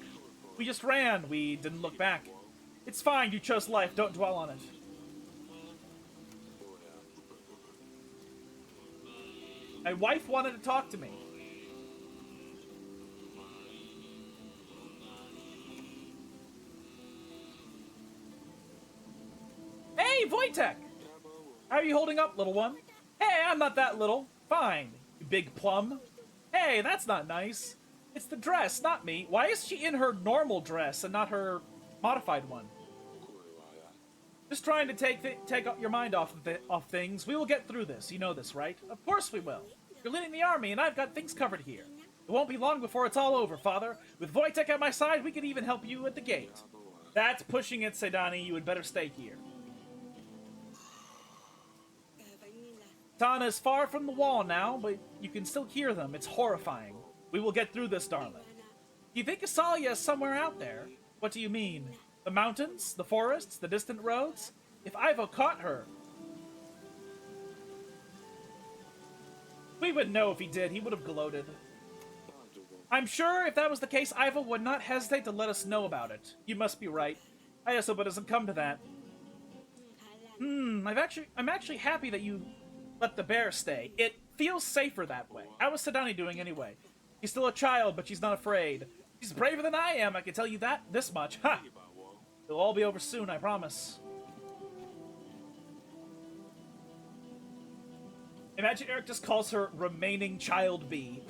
We just ran. We didn't look back. It's fine. You chose life. Don't dwell on it. My wife wanted to talk to me. Hey, Wojtek! How are you holding up, little one? Hey, I'm not that little. Fine, you big plum. Hey, that's not nice. It's the dress, not me. Why is she in her normal dress and not her modified one? Just trying to take your mind off things. We will get through this. You know this, right? Of course we will. You're leading the army, and I've got things covered here. It won't be long before it's all over, Father. With Wojtek at my side, we could even help you at the gate. That's pushing it, Sedani. You had better stay here. Tana is far from the wall now, but you can still hear them. It's horrifying. We will get through this, darling. Do you think Asalia is somewhere out there? What do you mean? The mountains? The forests? The distant roads? If Ivo caught her... We would know if he did. He would have gloated. I'm sure if that was the case, Ivo would not hesitate to let us know about it. You must be right. I just hope it doesn't come to that. I'm actually happy that you let the bear stay. It feels safer that way. How is Sedani doing anyway? She's still a child, but she's not afraid. She's braver than I am, I can tell you this much. Ha! It'll all be over soon, I promise. Imagine Eric just calls her remaining child bee.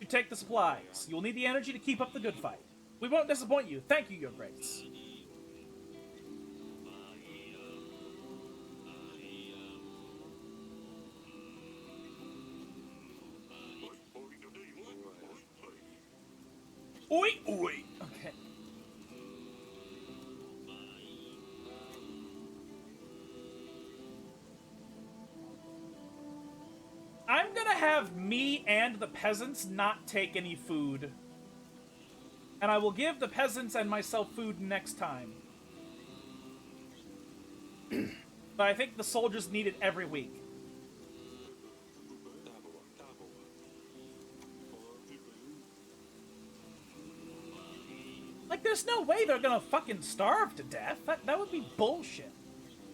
You take the supplies. You'll need the energy to keep up the good fight. We won't disappoint you. Thank you, Your Grace. Oi, oi. Okay. I'm gonna have me and the peasants not take any food. And I will give the peasants and myself food next time. But I think the soldiers need it every week. Like, there's no way they're gonna fucking starve to death. That would be bullshit.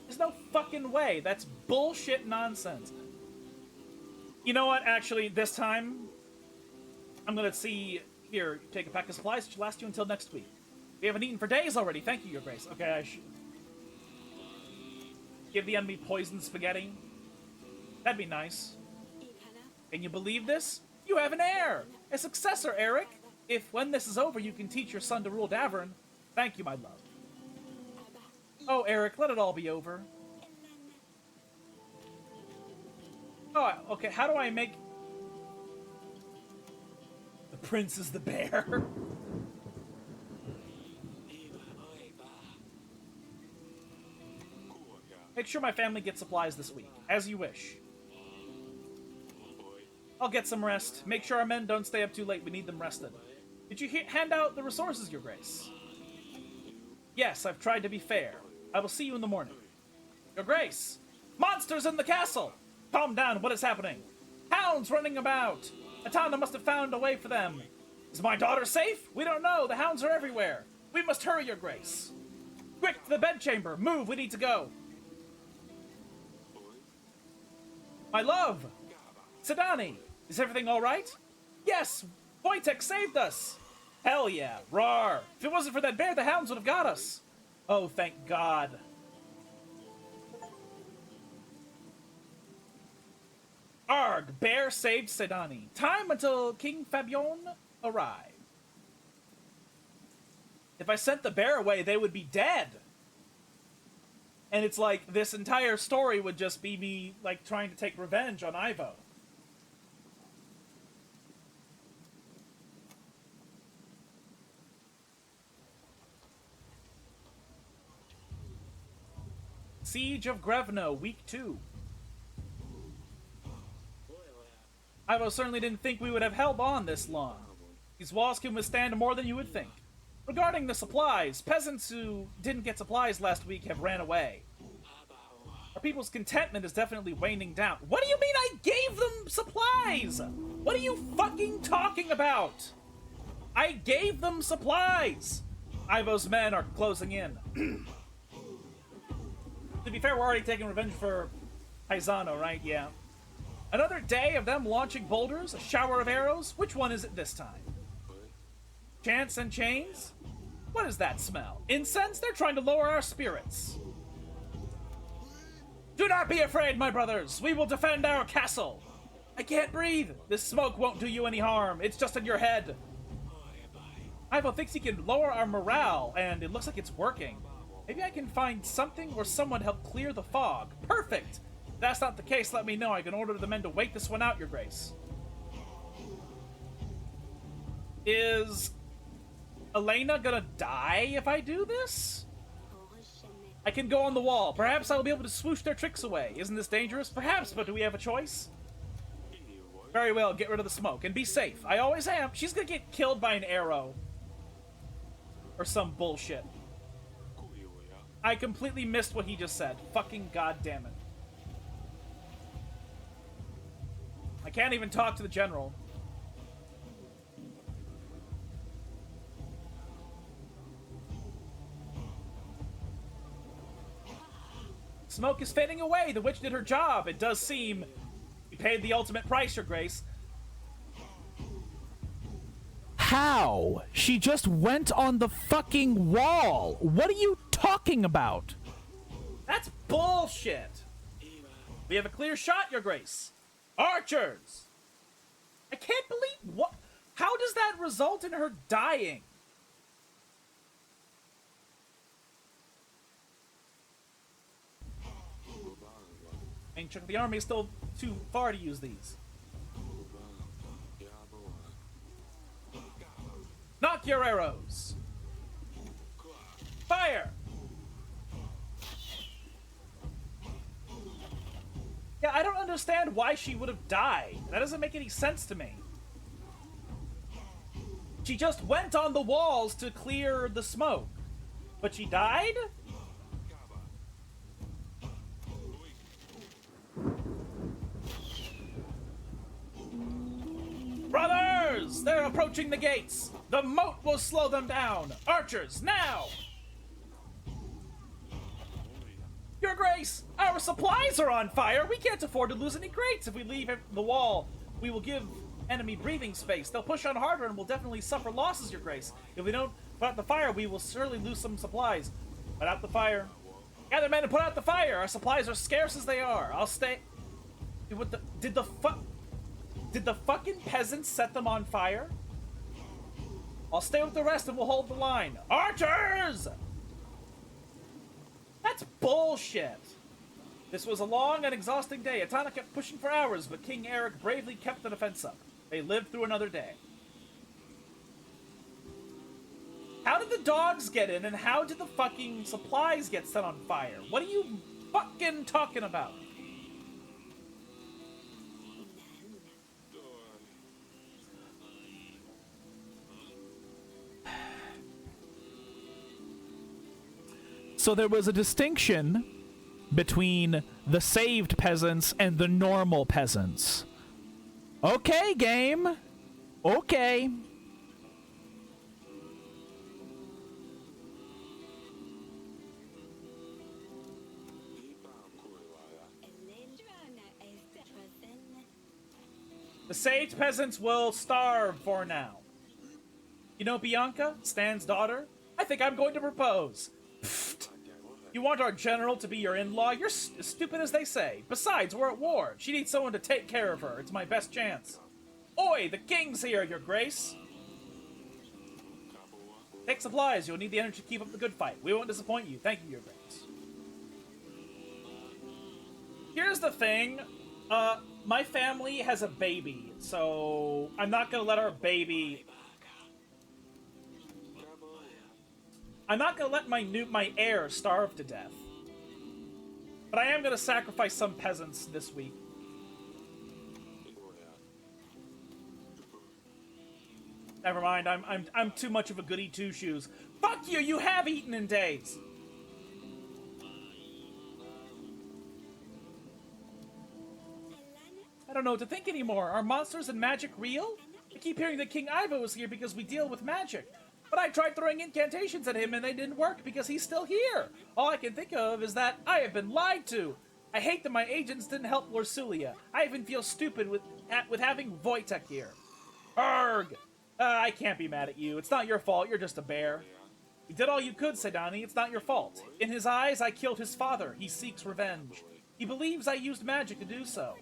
There's no fucking way. That's bullshit nonsense. You know what? Actually, this time, I'm gonna see... Here, take a pack of supplies. It should last you until next week. We haven't eaten for days already. Thank you, Your Grace. Okay, I should... Give the enemy poisoned spaghetti. That'd be nice. Can you believe this? You have an heir! A successor, Eric! If, when this is over, you can teach your son to rule Davern, thank you, my love. Oh, Eric, let it all be over. Oh, okay, how do I make... The prince is the bear? Make sure my family gets supplies this week, as you wish. I'll get some rest. Make sure our men don't stay up too late. We need them rested. Did you hand out the resources, Your Grace? Yes, I've tried to be fair. I will see you in the morning. Your Grace! Monsters in the castle! Calm down, what is happening? Hounds running about! Atana must have found a way for them. Is my daughter safe? We don't know. The hounds are everywhere. We must hurry, Your Grace. Quick, to the bedchamber. Move, we need to go. My love! Sedani, is everything all right? Yes, Wojtek saved us! Hell yeah, roar! If it wasn't for that bear, the hounds would have got us! Oh, thank God. Arg, bear saved Sedani. Time until King Fabion arrive. If I sent the bear away, they would be dead. And it's like, this entire story would just be me, like, trying to take revenge on Ivo. Siege of Grevno, Week 2. Ivo certainly didn't think we would have held on this long. These walls can withstand more than you would think. Regarding the supplies, peasants who didn't get supplies last week have ran away. Our people's contentment is definitely waning down. What do you mean I gave them supplies? What are you fucking talking about? I gave them supplies! Ivo's men are closing in. To be fair, we're already taking revenge for Paisano, right? Yeah. Another day of them launching boulders, a shower of arrows. Which one is it this time? Chance and chains? What is that smell? Incense? They're trying to lower our spirits. Do not be afraid, my brothers. We will defend our castle. I can't breathe. This smoke won't do you any harm. It's just in your head. Ivo thinks he can lower our morale, and it looks like it's working. Maybe I can find something where someone helped clear the fog. Perfect! If that's not the case, let me know. I can order the men to wait this one out, Your Grace. Is Elena gonna die if I do this? I can go on the wall. Perhaps I'll be able to swoosh their tricks away. Isn't this dangerous? Perhaps, but do we have a choice? Very well, get rid of the smoke and be safe. I always am. She's gonna get killed by an arrow. Or some bullshit. I completely missed what he just said. Fucking goddamn it. I can't even talk to the general. Smoke is fading away. The witch did her job. It does seem we paid the ultimate price, Your Grace. How? She just went on the fucking wall. What are you talking about? That's bullshit. We have a clear shot, Your Grace. Archers! I can't believe what. How does that result in her dying? Main chunk of the army is still too far to use these. Knock your arrows! Fire! Yeah, I don't understand why she would have died. That doesn't make any sense to me. She just went on the walls to clear the smoke. But she died? Brothers! They're approaching the gates! The moat will slow them down! Archers, now! Your Grace! Our supplies are on fire! We can't afford to lose any crates! If we leave the wall, we will give enemy breathing space. They'll push on harder and will definitely suffer losses, Your Grace. If we don't put out the fire, we will surely lose some supplies. Put out the fire. Gather men and put out the fire! Our supplies are scarce as they are. I'll stay... Did the fucking peasants set them on fire? I'll stay with the rest and we'll hold the line. Archers! That's bullshit. This was a long and exhausting day. Atana kept pushing for hours, but King Eric bravely kept the defense up. They lived through another day. How did the dogs get in and how did the fucking supplies get set on fire? What are you fucking talking about? So there was a distinction between the saved peasants and the normal peasants. Okay, game. Okay. The saved peasants will starve for now. You know Bianca, Stan's daughter? I think I'm going to propose. Pfft. You want our general to be your in-law? You're as stupid as they say. Besides, we're at war. She needs someone to take care of her. It's my best chance. Oi, the king's here, Your Grace. Take supplies. You'll need the energy to keep up the good fight. We won't disappoint you. Thank you, Your Grace. Here's the thing. My family has a baby, so I'm not gonna let our baby... I'm not gonna let my heir starve to death. But I am gonna sacrifice some peasants this week. Never mind. I'm too much of a goody two shoes. Fuck you. You have eaten in days. I don't know what to think anymore. Are monsters and magic real? I keep hearing that King Ivo is here because we deal with magic. But I tried throwing incantations at him and they didn't work because he's still here. All I can think of is that I have been lied to. I hate that my agents didn't help Lorsulia. I even feel stupid with having Wojtek here. Arg! I can't be mad at you. It's not your fault. You're just a bear. You did all you could, Sedani. It's not your fault. In his eyes, I killed his father. He seeks revenge. He believes I used magic to do so.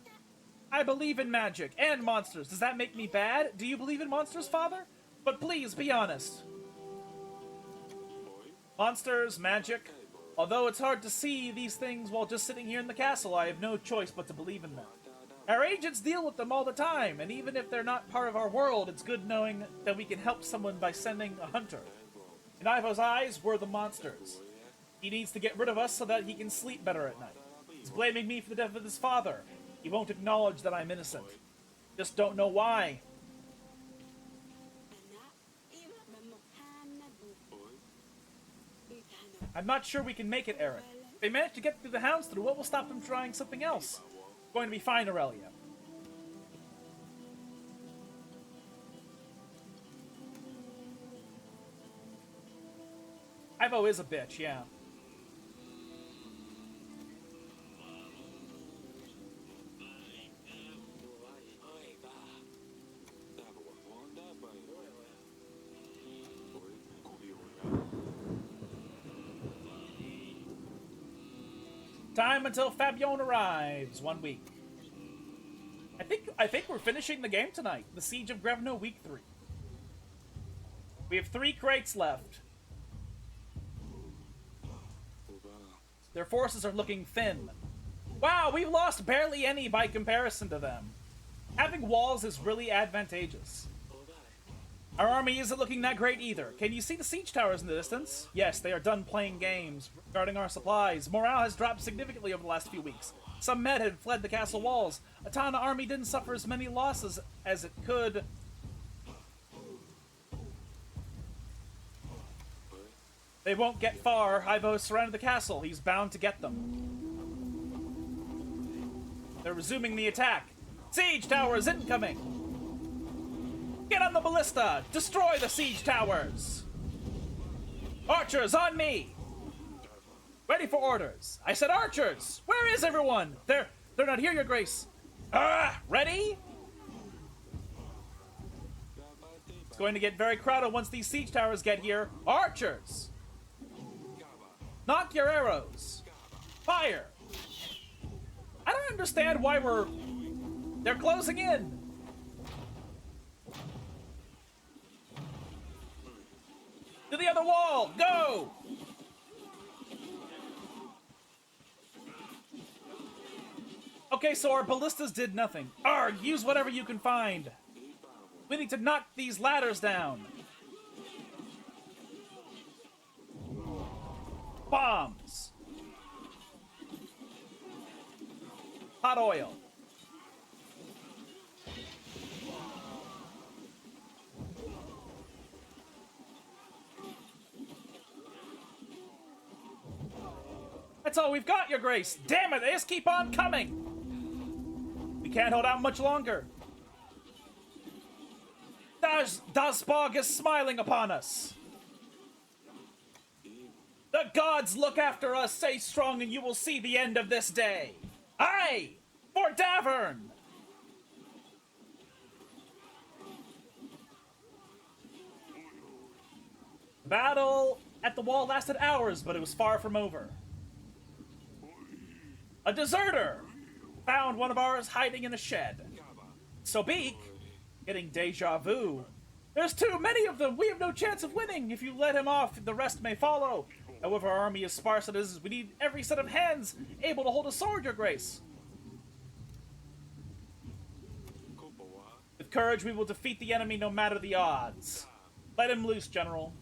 I believe in magic and monsters. Does that make me bad? Do you believe in monsters, Father? But please, be honest. Monsters, magic. Although it's hard to see these things while just sitting here in the castle, I have no choice but to believe in them. Our agents deal with them all the time, and even if they're not part of our world, it's good knowing that we can help someone by sending a hunter. In Ivo's eyes, we're the monsters. He needs to get rid of us so that he can sleep better at night. He's blaming me for the death of his father. He won't acknowledge that I'm innocent. Just don't know why. I'm not sure we can make it, Eric. If they manage to get through the hounds through, what will stop them trying something else? It's going to be fine, Aurelia. Ivo is a bitch, yeah. Time until Fabian arrives. 1 week. I think we're finishing the game tonight. The Siege of Grevno, week 3. We have 3 crates left. Their forces are looking thin. Wow, we've lost barely any by comparison to them. Having walls is really advantageous. Our army isn't looking that great either. Can you see the siege towers in the distance? Yes, they are done playing games. Regarding our supplies, morale has dropped significantly over the last few weeks. Some men had fled the castle walls. Atana army didn't suffer as many losses as it could. They won't get far. Ivo has surrounded the castle. He's bound to get them. They're resuming the attack. Siege towers incoming! Get on the ballista! Destroy the siege towers! Archers, on me! Ready for orders. I said archers! Where is everyone? They're not here, Your Grace. Ready? It's going to get very crowded once these siege towers get here. Archers! Knock your arrows. Fire! I don't understand why they're closing in. To the other wall! Go! Okay, so our ballistas did nothing. Arg, use whatever you can find. We need to knock these ladders down. Bombs. Hot oil. That's all we've got, Your Grace. Damn it, they just keep on coming. We can't hold out much longer. Dasbog is smiling upon us. The gods look after us. Stay strong and you will see the end of this day. Aye! For Davern! Battle at the wall lasted hours, but it was far from over. A deserter found one of ours hiding in a shed. Sobek, getting deja vu. There's too many of them. We have no chance of winning. If you let him off, the rest may follow. However, our army is sparse as it is. We need every set of hands able to hold a sword, Your Grace. With courage, we will defeat the enemy no matter the odds. Let him loose, General.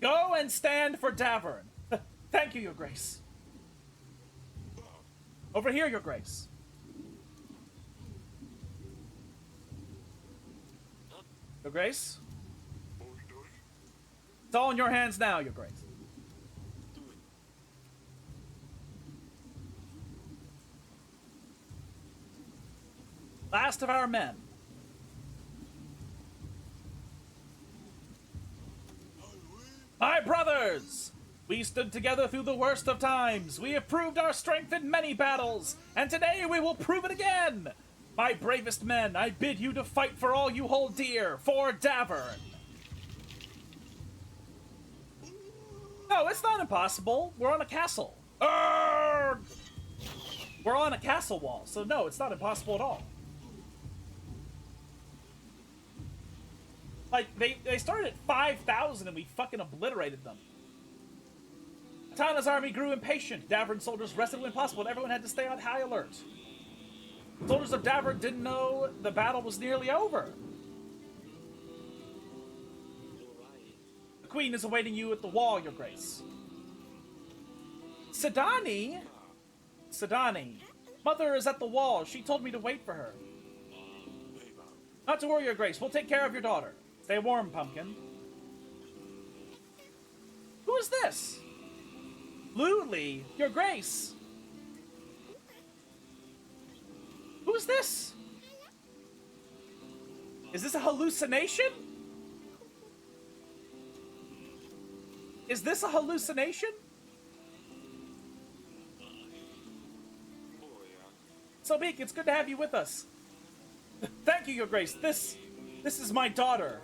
Go and stand for Davern. Thank you, Your Grace. Over here, Your Grace. Your Grace? It's all in your hands now, Your Grace. Last of our men. My brothers! We stood together through the worst of times. We have proved our strength in many battles, and today we will prove it again. My bravest men, I bid you to fight for all you hold dear, for Davern. No, it's not impossible. We're on a castle. We're on a castle wall, so no, it's not impossible at all. Like, they started at 5,000 and we fucking obliterated them. Atana's army grew impatient. Davern soldiers rested when possible, and everyone had to stay on high alert. Soldiers of Davern didn't know the battle was nearly over. The queen is awaiting you at the wall, Your Grace. Sidani? Sidani. Mother is at the wall. She told me to wait for her. Not to worry, Your Grace. We'll take care of your daughter. Stay warm, Pumpkin. Who is this? Luli, Your Grace. Who is this? Is this a hallucination? Is this a hallucination? So, Beak, it's good to have you with us. Thank you, Your Grace. This is my daughter.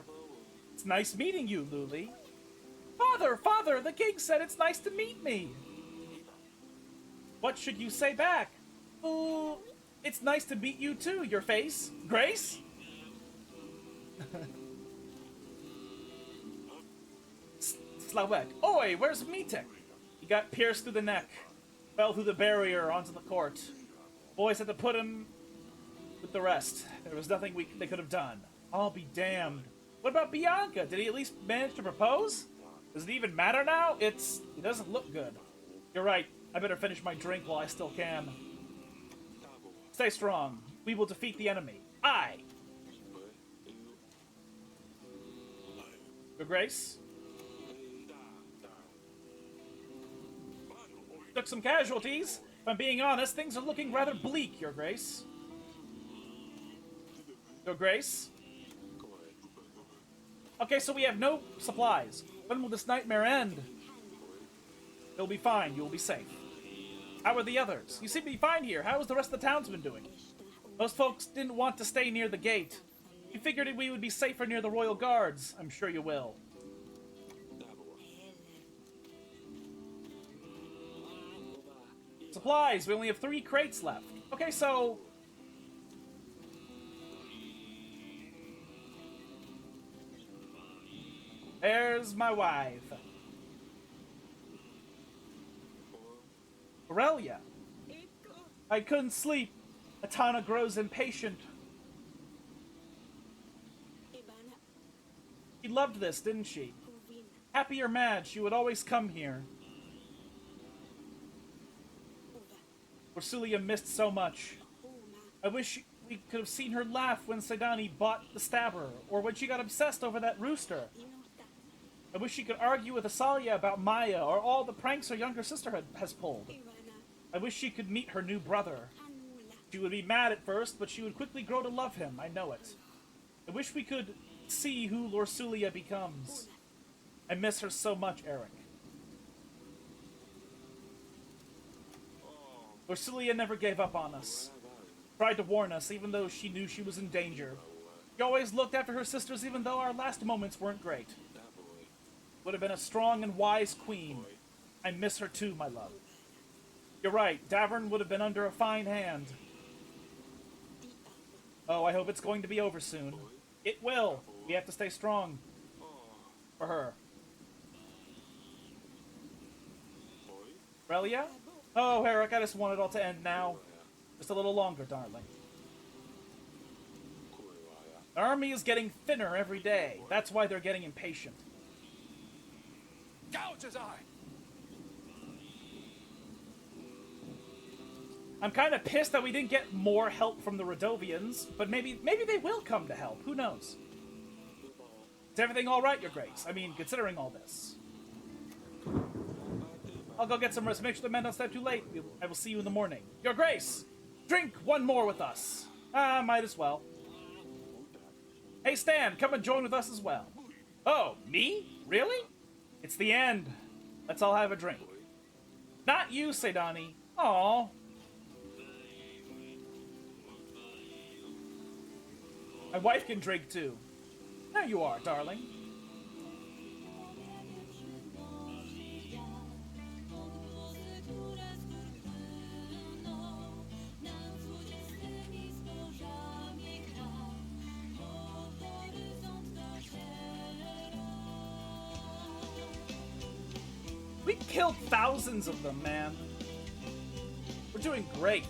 It's nice meeting you, Luli. Father, the king said it's nice to meet me. What should you say back? Ooh, it's nice to meet you too, Your Face. Grace? Slawek. Oi, where's Mitek? He got pierced through the neck. Fell through the barrier onto the court. Boys had to put him with the rest. There was nothing they could have done. I'll be damned. What about Bianca? Did he at least manage to propose? Does it even matter now? It doesn't look good. You're right. I better finish my drink while I still can. Stay strong. We will defeat the enemy. I. Your Grace? Took some casualties. If I'm being honest, things are looking rather bleak, Your Grace. Your Grace? Okay, so we have no supplies. When will this nightmare end? It'll be fine. You'll be safe. How are the others? You seem to be fine here. How is the rest of the townsmen doing? Most folks didn't want to stay near the gate. You figured we would be safer near the royal guards. I'm sure you will. Supplies. We only have 3 crates left. Okay, so... There's my wife. Aurelia. I couldn't sleep. Atana grows impatient. She loved this, didn't she? Happy or mad, she would always come here. Ursulia missed so much. I wish we could have seen her laugh when Sidani bought the stabber, or when she got obsessed over that rooster. I wish she could argue with Asalia about Maya, or all the pranks her younger sister has pulled. I wish she could meet her new brother. She would be mad at first, but she would quickly grow to love him, I know it. I wish we could see who Lorsulia becomes. I miss her so much, Eric. Lorsulia never gave up on us. Tried to warn us, even though she knew she was in danger. She always looked after her sisters, even though our last moments weren't great. Would have been a strong and wise queen. I miss her too, my love. You're right, Davern would have been under a fine hand. Oh, I hope it's going to be over soon. It will. We have to stay strong. For her. Relia? Oh, Eric, I just want it all to end now. Just a little longer, darling. The army is getting thinner every day. That's why they're getting impatient. Gouge his eye! I'm kind of pissed that we didn't get more help from the Radovians, but maybe they will come to help. Who knows? Is everything all right, Your Grace? I mean, considering all this. I'll go get some rest. Make sure the men don't stay too late. I will see you in the morning. Your Grace, drink one more with us. Might as well. Hey, Stan, come and join with us as well. Oh, me? Really? It's the end. Let's all have a drink. Not you, Sedani. Aw. My wife can drink too. There you are, darling. We killed thousands of them, man. We're doing great.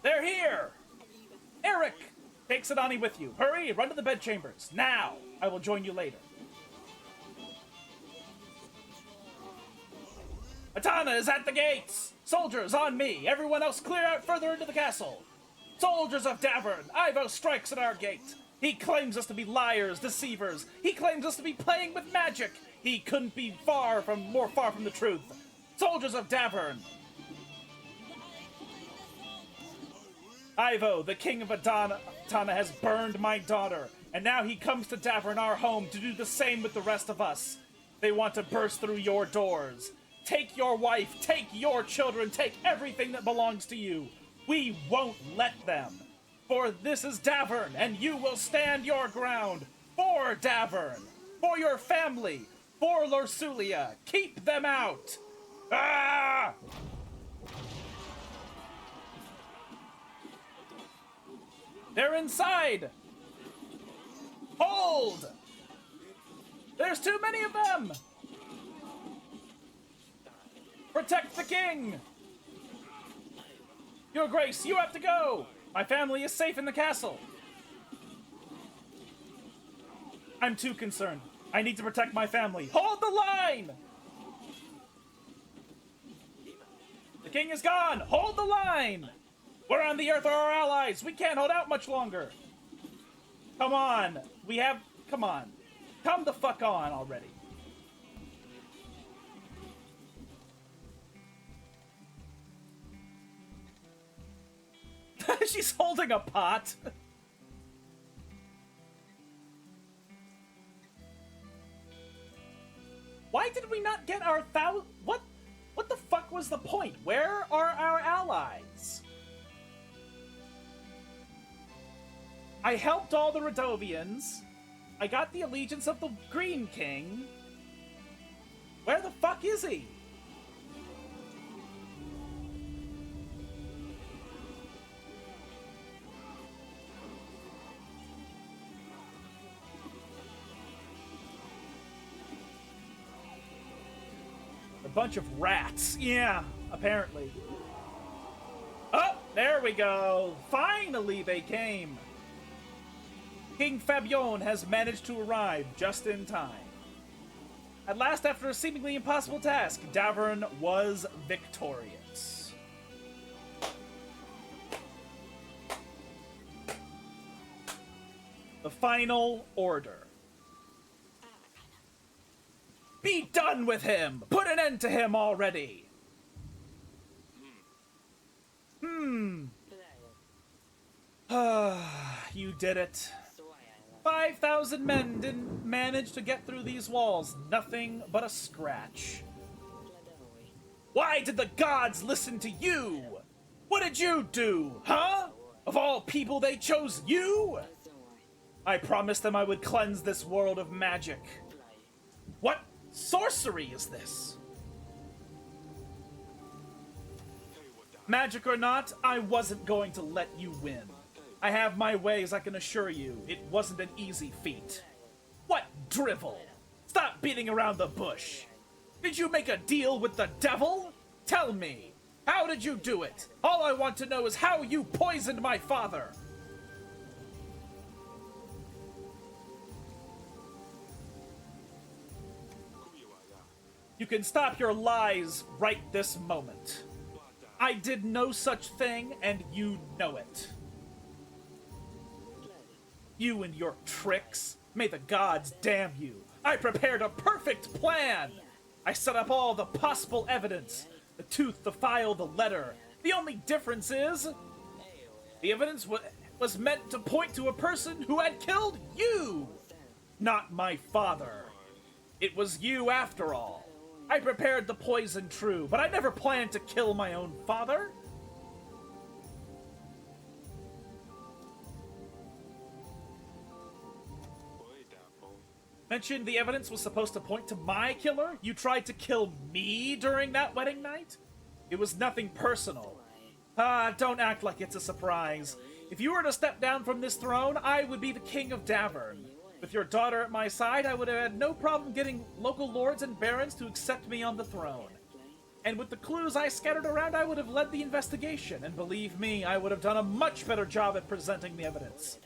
They're here! Eric! Take Sedani with you. Hurry, run to the bedchambers. Now! I will join you later. Atana is at the gates! Soldiers, on me! Everyone else clear out further into the castle! Soldiers of Davern, Ivo strikes at our gate! He claims us to be liars, deceivers! He claims us to be playing with magic! He couldn't be more far from the truth! Soldiers of Davern! Ivo, the king of Atana, has burned my daughter, and now he comes to Davern, our home, to do the same with the rest of us. They want to burst through your doors. Take your wife, take your children, take everything that belongs to you. We won't let them. For this is Davern, and you will stand your ground. For Davern, for your family, for Lorsulia. Keep them out. Ah! They're inside. Hold! There's too many of them. Protect the king! Your Grace, you have to go! My family is safe in the castle! I'm too concerned. I need to protect my family. Hold the line! The king is gone! Hold the line! Where on the earth are our allies? We can't hold out much longer! Come on! Come on. Come the fuck on already. She's holding a pot. Why did we not get our What the fuck was the point? Where are our allies? I helped all the Radovians. I got the allegiance of the Green King. Where the fuck is he? Bunch of rats. Yeah, apparently. Oh, there we go. Finally they came. King Fabion has managed to arrive just in time. At last, after a seemingly impossible task, Davern was victorious. The final order. Be done with him! Put an end to him already! You did it. 5,000 men didn't manage to get through these walls. Nothing but a scratch. Why did the gods listen to you? What did you do, huh? Of all people, they chose you? I promised them I would cleanse this world of magic. What sorcery is this? Magic or not, I wasn't going to let you win. I have my ways, I can assure you. It wasn't an easy feat. What drivel? Stop beating around the bush. Did you make a deal with the devil? Tell me. How did you do it? All I want to know is how you poisoned my father. You can stop your lies right this moment. I did no such thing, and you know it. You and your tricks. May the gods damn you. I prepared a perfect plan. I set up all the possible evidence. The tooth, the file, the letter. The only difference is... the evidence was meant to point to a person who had killed you! Not my father. It was you after all. I prepared the poison, true, but I never planned to kill my own father. Mentioned the evidence was supposed to point to my killer? You tried to kill me during that wedding night? It was nothing personal. Don't act like it's a surprise. If you were to step down from this throne, I would be the king of Davern. With your daughter at my side, I would have had no problem getting local lords and barons to accept me on the throne. And with the clues I scattered around, I would have led the investigation, and believe me, I would have done a much better job at presenting the evidence.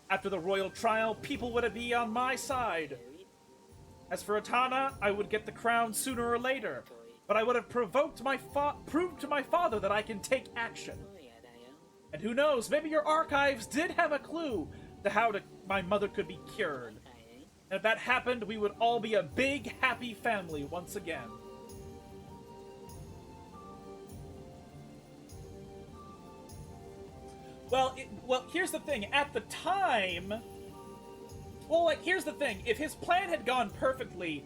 After the royal trial, people would be on my side. As for Atana, I would get the crown sooner or later, but I would have proved to my father that I can take action. And who knows, maybe your archives did have a clue to how my mother could be cured. And if that happened, we would all be a big, happy family once again. Well, here's the thing. At the time... well, here's the thing. If his plan had gone perfectly,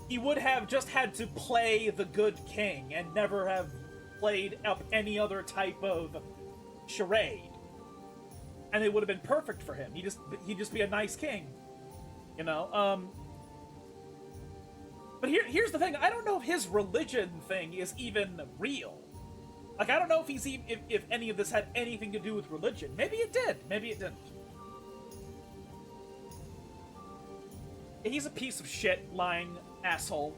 he would have just had to play the good king and never have played up any other type of charade. And it would have been perfect for him. He'd just be a nice king. You know? But here's the thing. I don't know if his religion thing is even real. Like, I don't know if any of this had anything to do with religion. Maybe it did. Maybe it didn't. He's a piece of shit, lying asshole.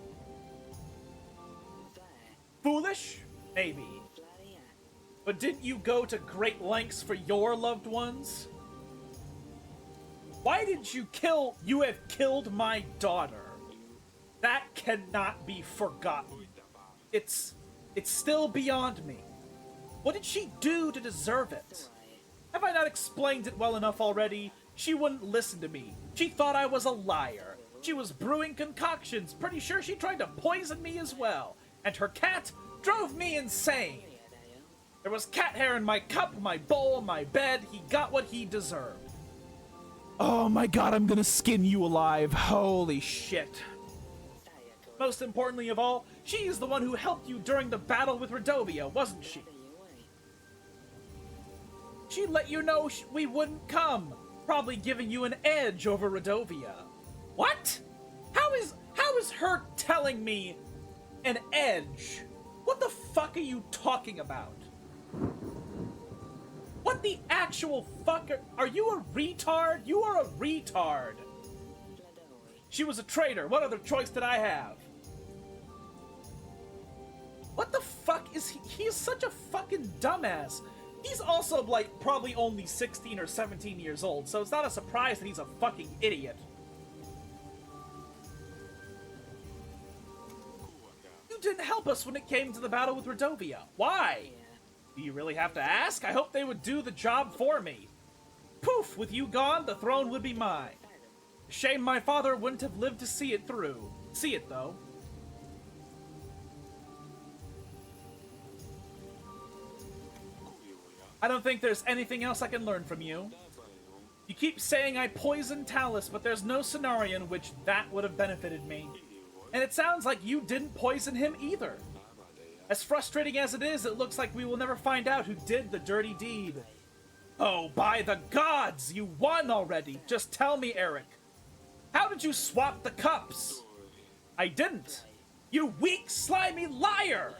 Foolish? Maybe. But didn't you go to great lengths for your loved ones? Why did you kill... you have killed my daughter. That cannot be forgotten. It's still beyond me. What did she do to deserve it? Have I not explained it well enough already? She wouldn't listen to me. She thought I was a liar. She was brewing concoctions. Pretty sure she tried to poison me as well. And her cat drove me insane. There was cat hair in my cup, my bowl, my bed. He got what he deserved. Oh my god, I'm gonna skin you alive. Holy shit. Most importantly of all, she's the one who helped you during the battle with Redovia, wasn't she? She let you know we wouldn't come, probably giving you an edge over Redovia. What? How is her telling me an edge? What the fuck are you talking about? What the actual fuck are you a retard? You are a retard. She was a traitor. What other choice did I have? What the fuck is he? He is such a fucking dumbass. He's also, like, probably only 16 or 17 years old, so it's not a surprise that he's a fucking idiot. You didn't help us when it came to the battle with Redovia. Why? Do you really have to ask? I hope they would do the job for me. Poof! With you gone, the throne would be mine. Shame my father wouldn't have lived to see it through. See it, though. I don't think there's anything else I can learn from you. You keep saying I poisoned Talus, but there's no scenario in which that would have benefited me. And it sounds like you didn't poison him either. As frustrating as it is, it looks like we will never find out who did the dirty deed. Oh, by the gods! You won already! Just tell me, Eric. How did you swap the cups? I didn't. You weak, slimy liar!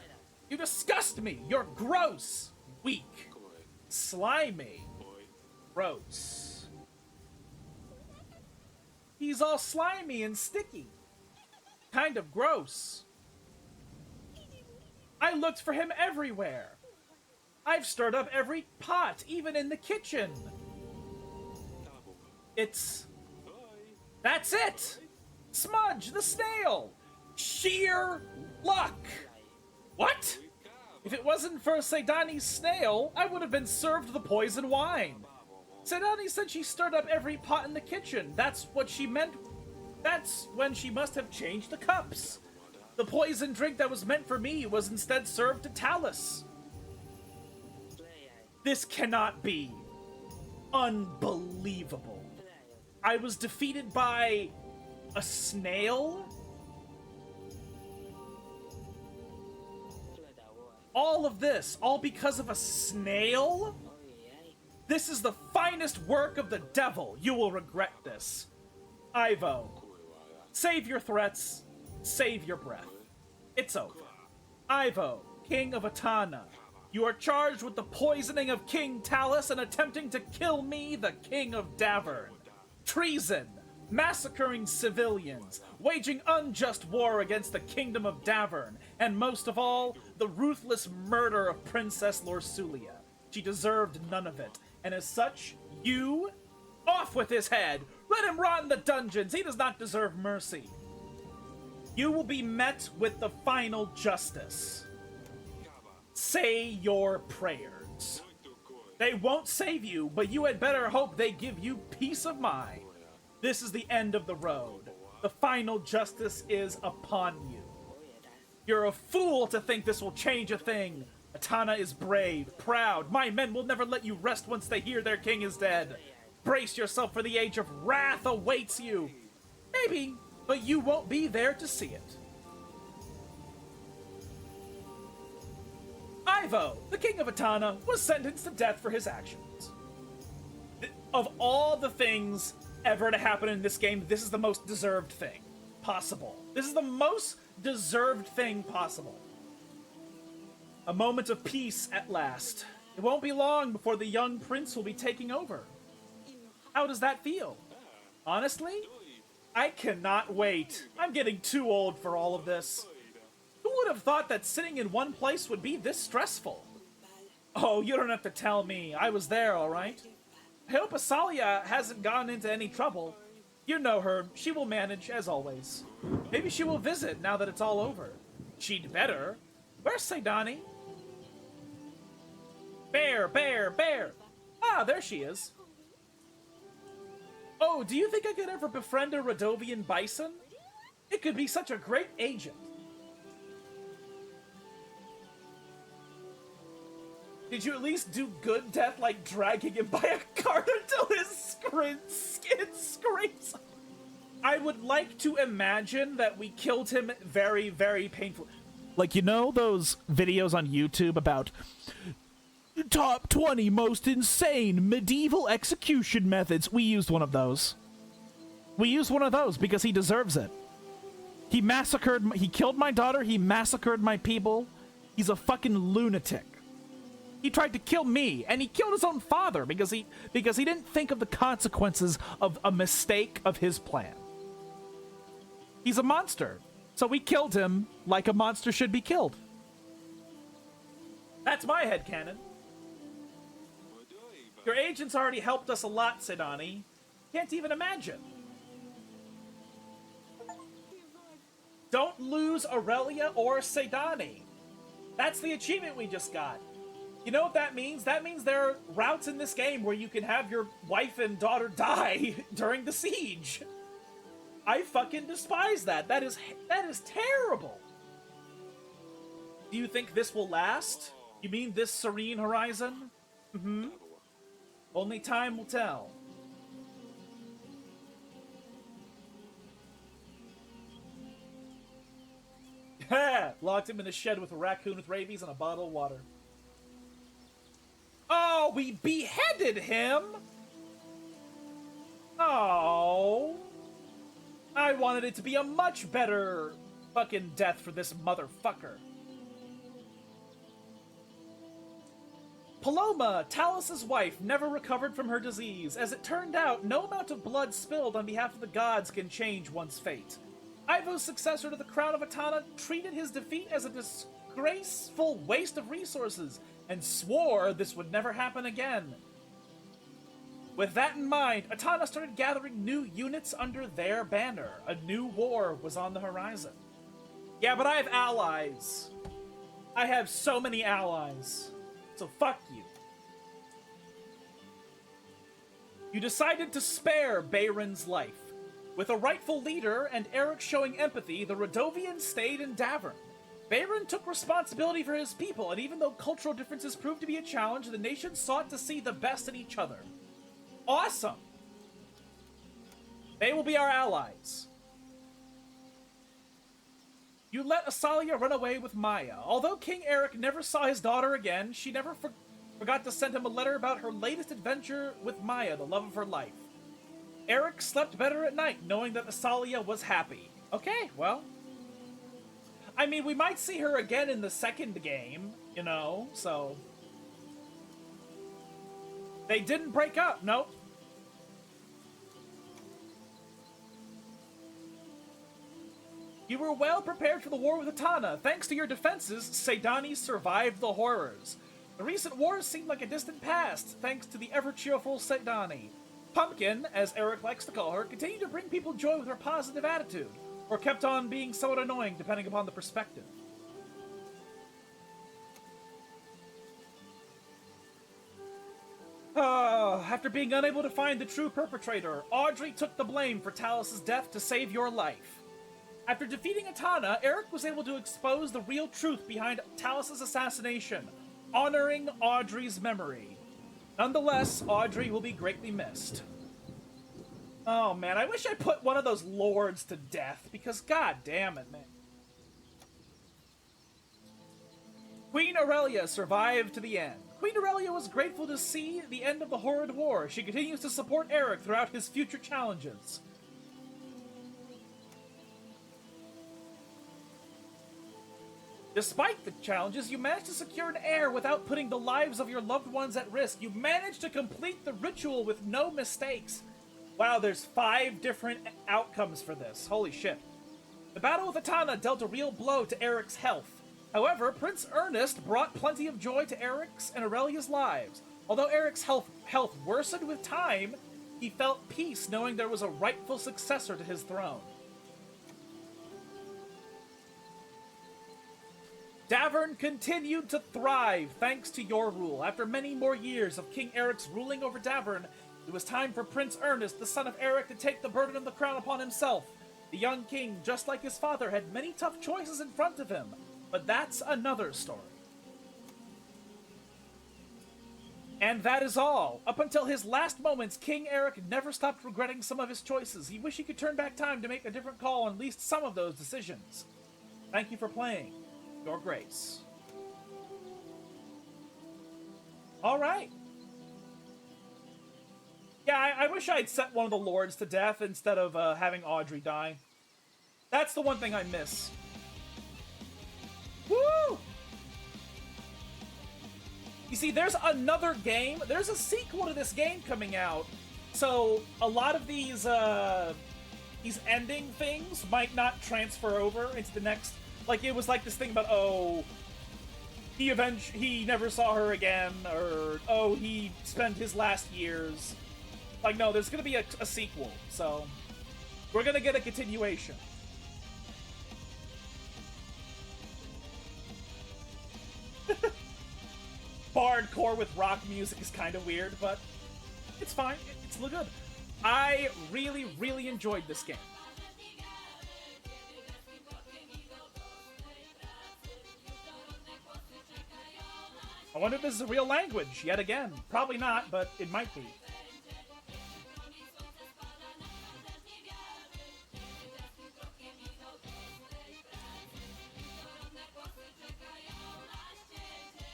You disgust me! You're gross! Weak. Slimy. Gross. He's all slimy and sticky. Kind of gross. I looked for him everywhere. I've stirred up every pot, even in the kitchen. That's it! Smudge, the snail! Shit! sheer luck. What? If it wasn't for Seidani's snail, I would have been served the poison wine. Seidani said she stirred up every pot in the kitchen. That's what she meant. That's when she must have changed the cups. The poison drink that was meant for me was instead served to Talus. This cannot be. Unbelievable. I was defeated by a snail? All of this, all because of a snail? This is the finest work of the devil. You will regret this. Ivo, save your threats, save your breath. It's over. Ivo, King of Atana, you are charged with the poisoning of King Talus and attempting to kill me, the King of Davern. Treason, massacring civilians, waging unjust war against the Kingdom of Davern, and most of all, the ruthless murder of Princess Lorsulia. She deserved none of it, and as such, you... Off with his head! Let him rot in the dungeons! He does not deserve mercy! You will be met with the final justice. Say your prayers. They won't save you, but you had better hope they give you peace of mind. This is the end of the road. The final justice is upon you. You're a fool to think this will change a thing. Atana is brave, proud. My men will never let you rest once they hear their king is dead. Brace yourself, for the age of wrath awaits you. Maybe, but you won't be there to see it. Ivo, the king of Atana, was sentenced to death for his actions. Of all the things ever to happen in this game, this is the most deserved thing possible. This is the most deserved thing possible. A moment of peace at last. It won't be long before the young prince will be taking over. How does that feel? Honestly, I cannot wait. I'm getting too old for all of this. Who would have thought that sitting in one place would be this stressful? Oh, you don't have to tell me. I was there, all right? I hope Asalia hasn't gotten into any trouble. You know her. She will manage, as always. Maybe she will visit now that it's all over. She'd better. Where's Seidani? Bear, bear, bear! Ah, there she is. Oh, do you think I could ever befriend a Radovian bison? It could be such a great agent. Did you at least do good death, like dragging him by a cart until his skin scrapes? I would like to imagine that we killed him very, very painfully. Like, you know those videos on YouTube about top 20 most insane medieval execution methods? We used one of those. We used one of those because he deserves it. He killed my daughter, he massacred my people. He's a fucking lunatic. He tried to kill me, and he killed his own father because he didn't think of the consequences of a mistake of his plan. He's a monster, so we killed him like a monster should be killed. That's my headcanon. Your agents already helped us a lot, Seidani. Can't even imagine. Don't lose Aurelia or Seidani. That's the achievement we just got. You know what that means? That means there are routes in this game where you can have your wife and daughter die during the siege. I fucking despise that. That is terrible. Do you think this will last? You mean this serene horizon? Mm-hmm. Only time will tell. Ha! Locked him in a shed with a raccoon with rabies and a bottle of water. Oh, we beheaded him? Oh. I wanted it to be a much better fucking death for this motherfucker. Paloma, Talus's wife, never recovered from her disease. As it turned out, no amount of blood spilled on behalf of the gods can change one's fate. Ivo's successor to the crown of Atana treated his defeat as a disgraceful waste of resources and swore this would never happen again. With that in mind, Atana started gathering new units under their banner. A new war was on the horizon. Yeah, but I have allies. I have so many allies. So fuck you. You decided to spare Bayron's life. With a rightful leader and Eric showing empathy, the Radovians stayed in Davern. Bayron took responsibility for his people, and even though cultural differences proved to be a challenge, the nation sought to see the best in each other. Awesome! They will be our allies. You let Asalia run away with Maya. Although King Eric never saw his daughter again, she never forgot to send him a letter about her latest adventure with Maya, the love of her life. Eric slept better at night, knowing that Asalia was happy. Okay, well. I mean, we might see her again in the second game, you know, so. They didn't break up, nope. You were well prepared for the war with Atana. Thanks to your defenses, Seidani survived the horrors. The recent wars seemed like a distant past, thanks to the ever-cheerful Seidani. Pumpkin, as Eric likes to call her, continued to bring people joy with her positive attitude, or kept on being somewhat annoying depending upon the perspective. After being unable to find the true perpetrator, Audrey took the blame for Talos' death to save your life. After defeating Atana, Eric was able to expose the real truth behind Talos' assassination, honoring Audrey's memory. Nonetheless, Audrey will be greatly missed. Oh man, I wish I put one of those lords to death, because god damn it, man. Queen Aurelia survived to the end. Queen Aurelia was grateful to see the end of the horrid war. She continues to support Eric throughout his future challenges. Despite the challenges, you managed to secure an heir without putting the lives of your loved ones at risk. You managed to complete the ritual with no mistakes. Wow, there's 5 different outcomes for this. Holy shit. The battle with Atana dealt a real blow to Eric's health. However, Prince Ernest brought plenty of joy to Eric's and Aurelia's lives. Although Eric's health worsened with time, he felt peace knowing there was a rightful successor to his throne. Davern continued to thrive thanks to your rule. After many more years of King Eric's ruling over Davern, it was time for Prince Ernest, the son of Eric, to take the burden of the crown upon himself. The young king, just like his father, had many tough choices in front of him, but that's another story. And that is all. Up until his last moments, King Eric never stopped regretting some of his choices. He wished he could turn back time to make a different call on at least some of those decisions. Thank you for playing. Your grace. Alright. Yeah, I wish I'd set one of the lords to death instead of having Audrey die. That's the one thing I miss. Woo! You see, there's another game. There's a sequel to this game coming out. So, a lot of these ending things might not transfer over into the next... Like, it was like this thing about, oh, he never saw her again, or, oh, he spent his last years. Like, no, there's gonna be a sequel, so we're gonna get a continuation. Bardcore with rock music is kind of weird, but it's fine. It's still good. I really, really enjoyed this game. I wonder if this is a real language, yet again. Probably not, but it might be.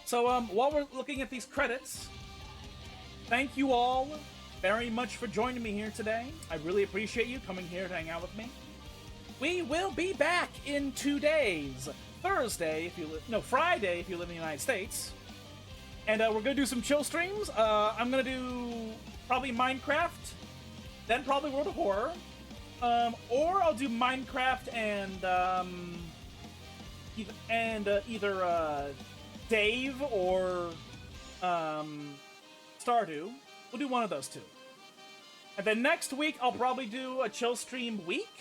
So, while we're looking at these credits, thank you all very much for joining me here today. I really appreciate you coming here to hang out with me. We will be back in 2 days. Friday if you live in the United States. And we're gonna do some chill streams. I'm gonna do probably Minecraft, then probably World of Horror, or I'll do Minecraft and either Dave or Stardew. We'll do one of those two. And then next week I'll probably do a chill stream week,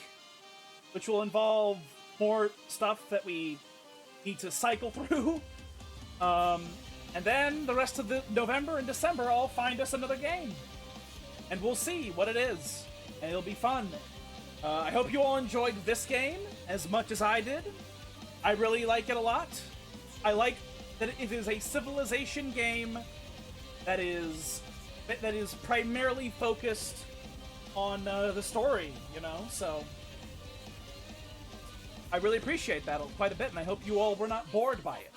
which will involve more stuff that we need to cycle through. And then the rest of the November and December, I'll find us another game. And we'll see what it is. And it'll be fun. I hope you all enjoyed this game as much as I did. I really like it a lot. I like that it is a Civilization game that is primarily focused on the story, you know? So I really appreciate that quite a bit, and I hope you all were not bored by it.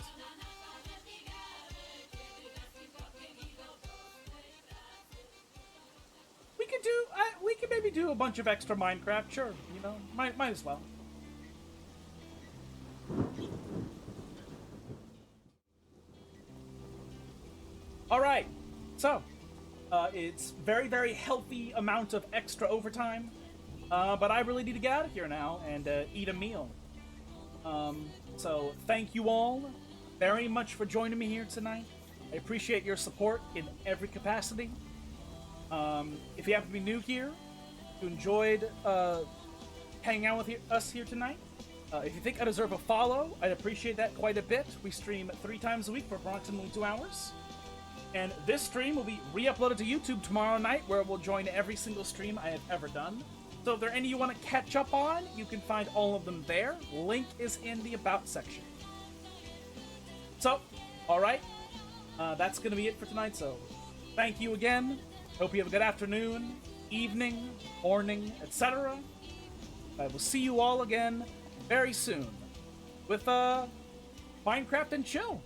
We could maybe do a bunch of extra Minecraft, sure. You know, might as well. All right, so it's very, very healthy amount of extra overtime, but I really need to get out of here now and eat a meal. So thank you all very much for joining me here tonight. I appreciate your support in every capacity. If you happen to be new here, if you enjoyed hanging out with us here tonight, if you think I deserve a follow, I'd appreciate that quite a bit. We stream 3 times a week for approximately 2 hours. And this stream will be re-uploaded to YouTube tomorrow night, where we'll join every single stream I have ever done. So if there are any you want to catch up on, you can find all of them there. Link is in the About section. So, alright. That's going to be it for tonight, so thank you again. Hope you have a good afternoon, evening, morning, etc. I will see you all again very soon with Minecraft and Chill.